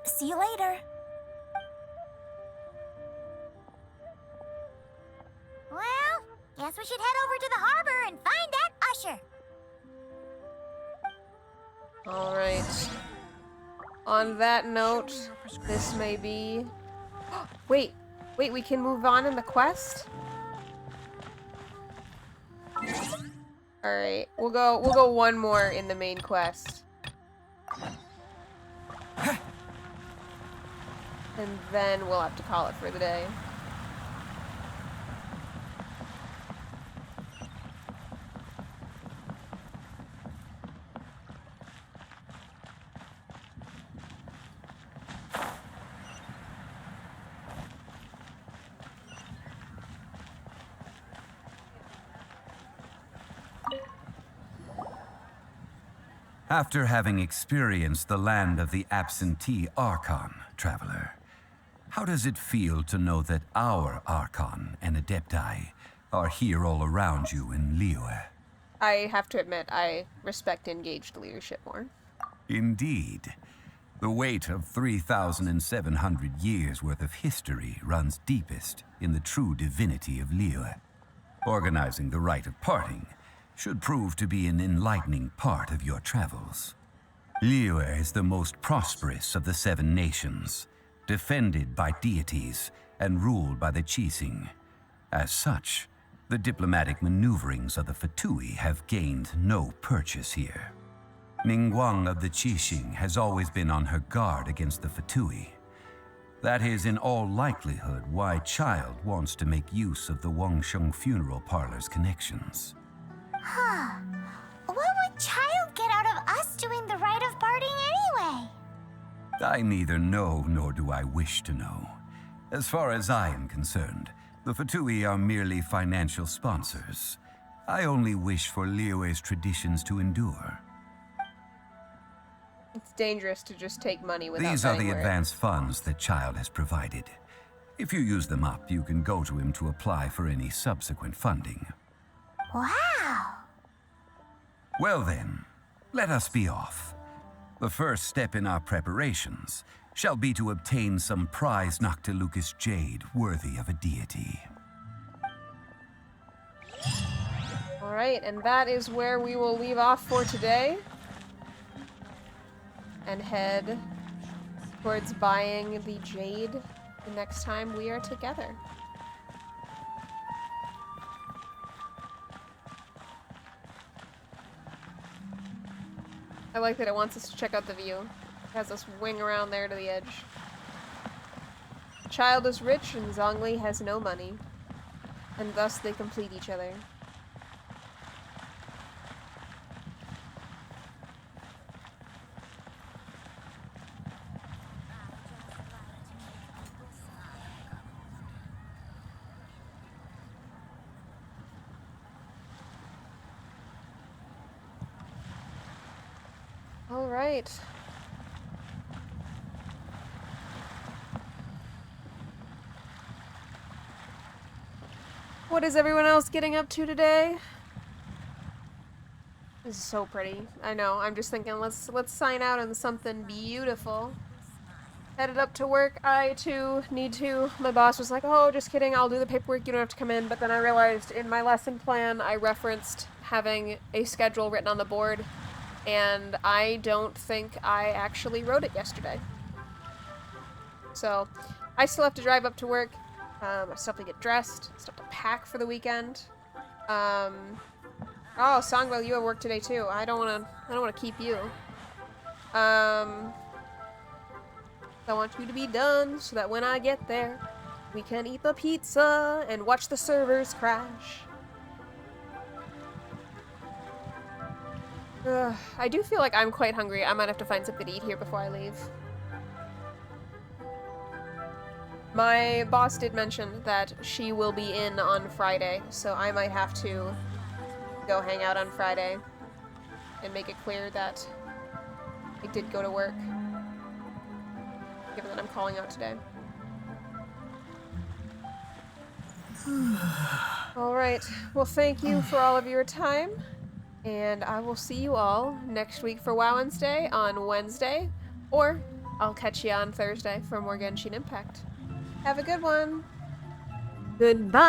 See you later. Well, guess we should head over to the harbor and find that usher. All right. On that note, this may be... Wait, we can move on in the quest? All right, we'll go one more in the main quest. And then we'll have to call it for the day. After having experienced the land of the absentee Archon, traveler, how does it feel to know that our Archon and Adepti are here all around you in Liyue? I have to admit, I respect engaged leadership more. Indeed. The weight of 3,700 years' worth of history runs deepest in the true divinity of Liyue. Organizing the rite of parting should prove to be an enlightening part of your travels. Liyue is the most prosperous of the 7 nations, defended by deities and ruled by the Qixing. As such, the diplomatic maneuverings of the Fatui have gained no purchase here. Ningguang of the Qixing has always been on her guard against the Fatui. That is in all likelihood why Child wants to make use of the Wangsheng funeral parlor's connections. Huh. What would Child get out of us doing the rite of parting anyway? I neither know nor do I wish to know. As far as I am concerned, The Fatui are merely financial sponsors. I only wish for Liyue's traditions to endure. It's dangerous to just take money without These are vetting the where it- advance funds that Child has provided. If you use them up, you can go to him to apply for any subsequent funding. Wow! Well then, let us be off. The first step in our preparations shall be to obtain some prized Noctilucus jade worthy of a deity. Alright, and that is where we will leave off for today. And head towards buying the jade the next time we are together. I like that it wants us to check out the view. It has us wing around there to the edge. Child is rich and Zhongli has no money. And thus they complete each other. All right. What is everyone else getting up to today? This is so pretty. I know. I'm just thinking, let's sign out on something beautiful. Headed up to work. I too need to. My boss was like, "Oh, just kidding. I'll do the paperwork. You don't have to come in." But then I realized in my lesson plan, I referenced having a schedule written on the board. And I don't think I actually wrote it yesterday. So, I still have to drive up to work. I still have to get dressed. I still have to pack for the weekend. Oh, Songwell, you have work today too. I don't wanna keep you. I want you to be done so that when I get there, we can eat the pizza and watch the servers crash. I do feel like I'm quite hungry. I might have to find something to eat here before I leave. My boss did mention that she will be in on Friday, so I might have to go hang out on Friday and make it clear that I did go to work, given that I'm calling out today. Alright, well thank you for all of your time. And I will see you all next week for WoW Wednesday on Wednesday, or I'll catch you on Thursday for more Genshin Impact. Have a good one. Goodbye!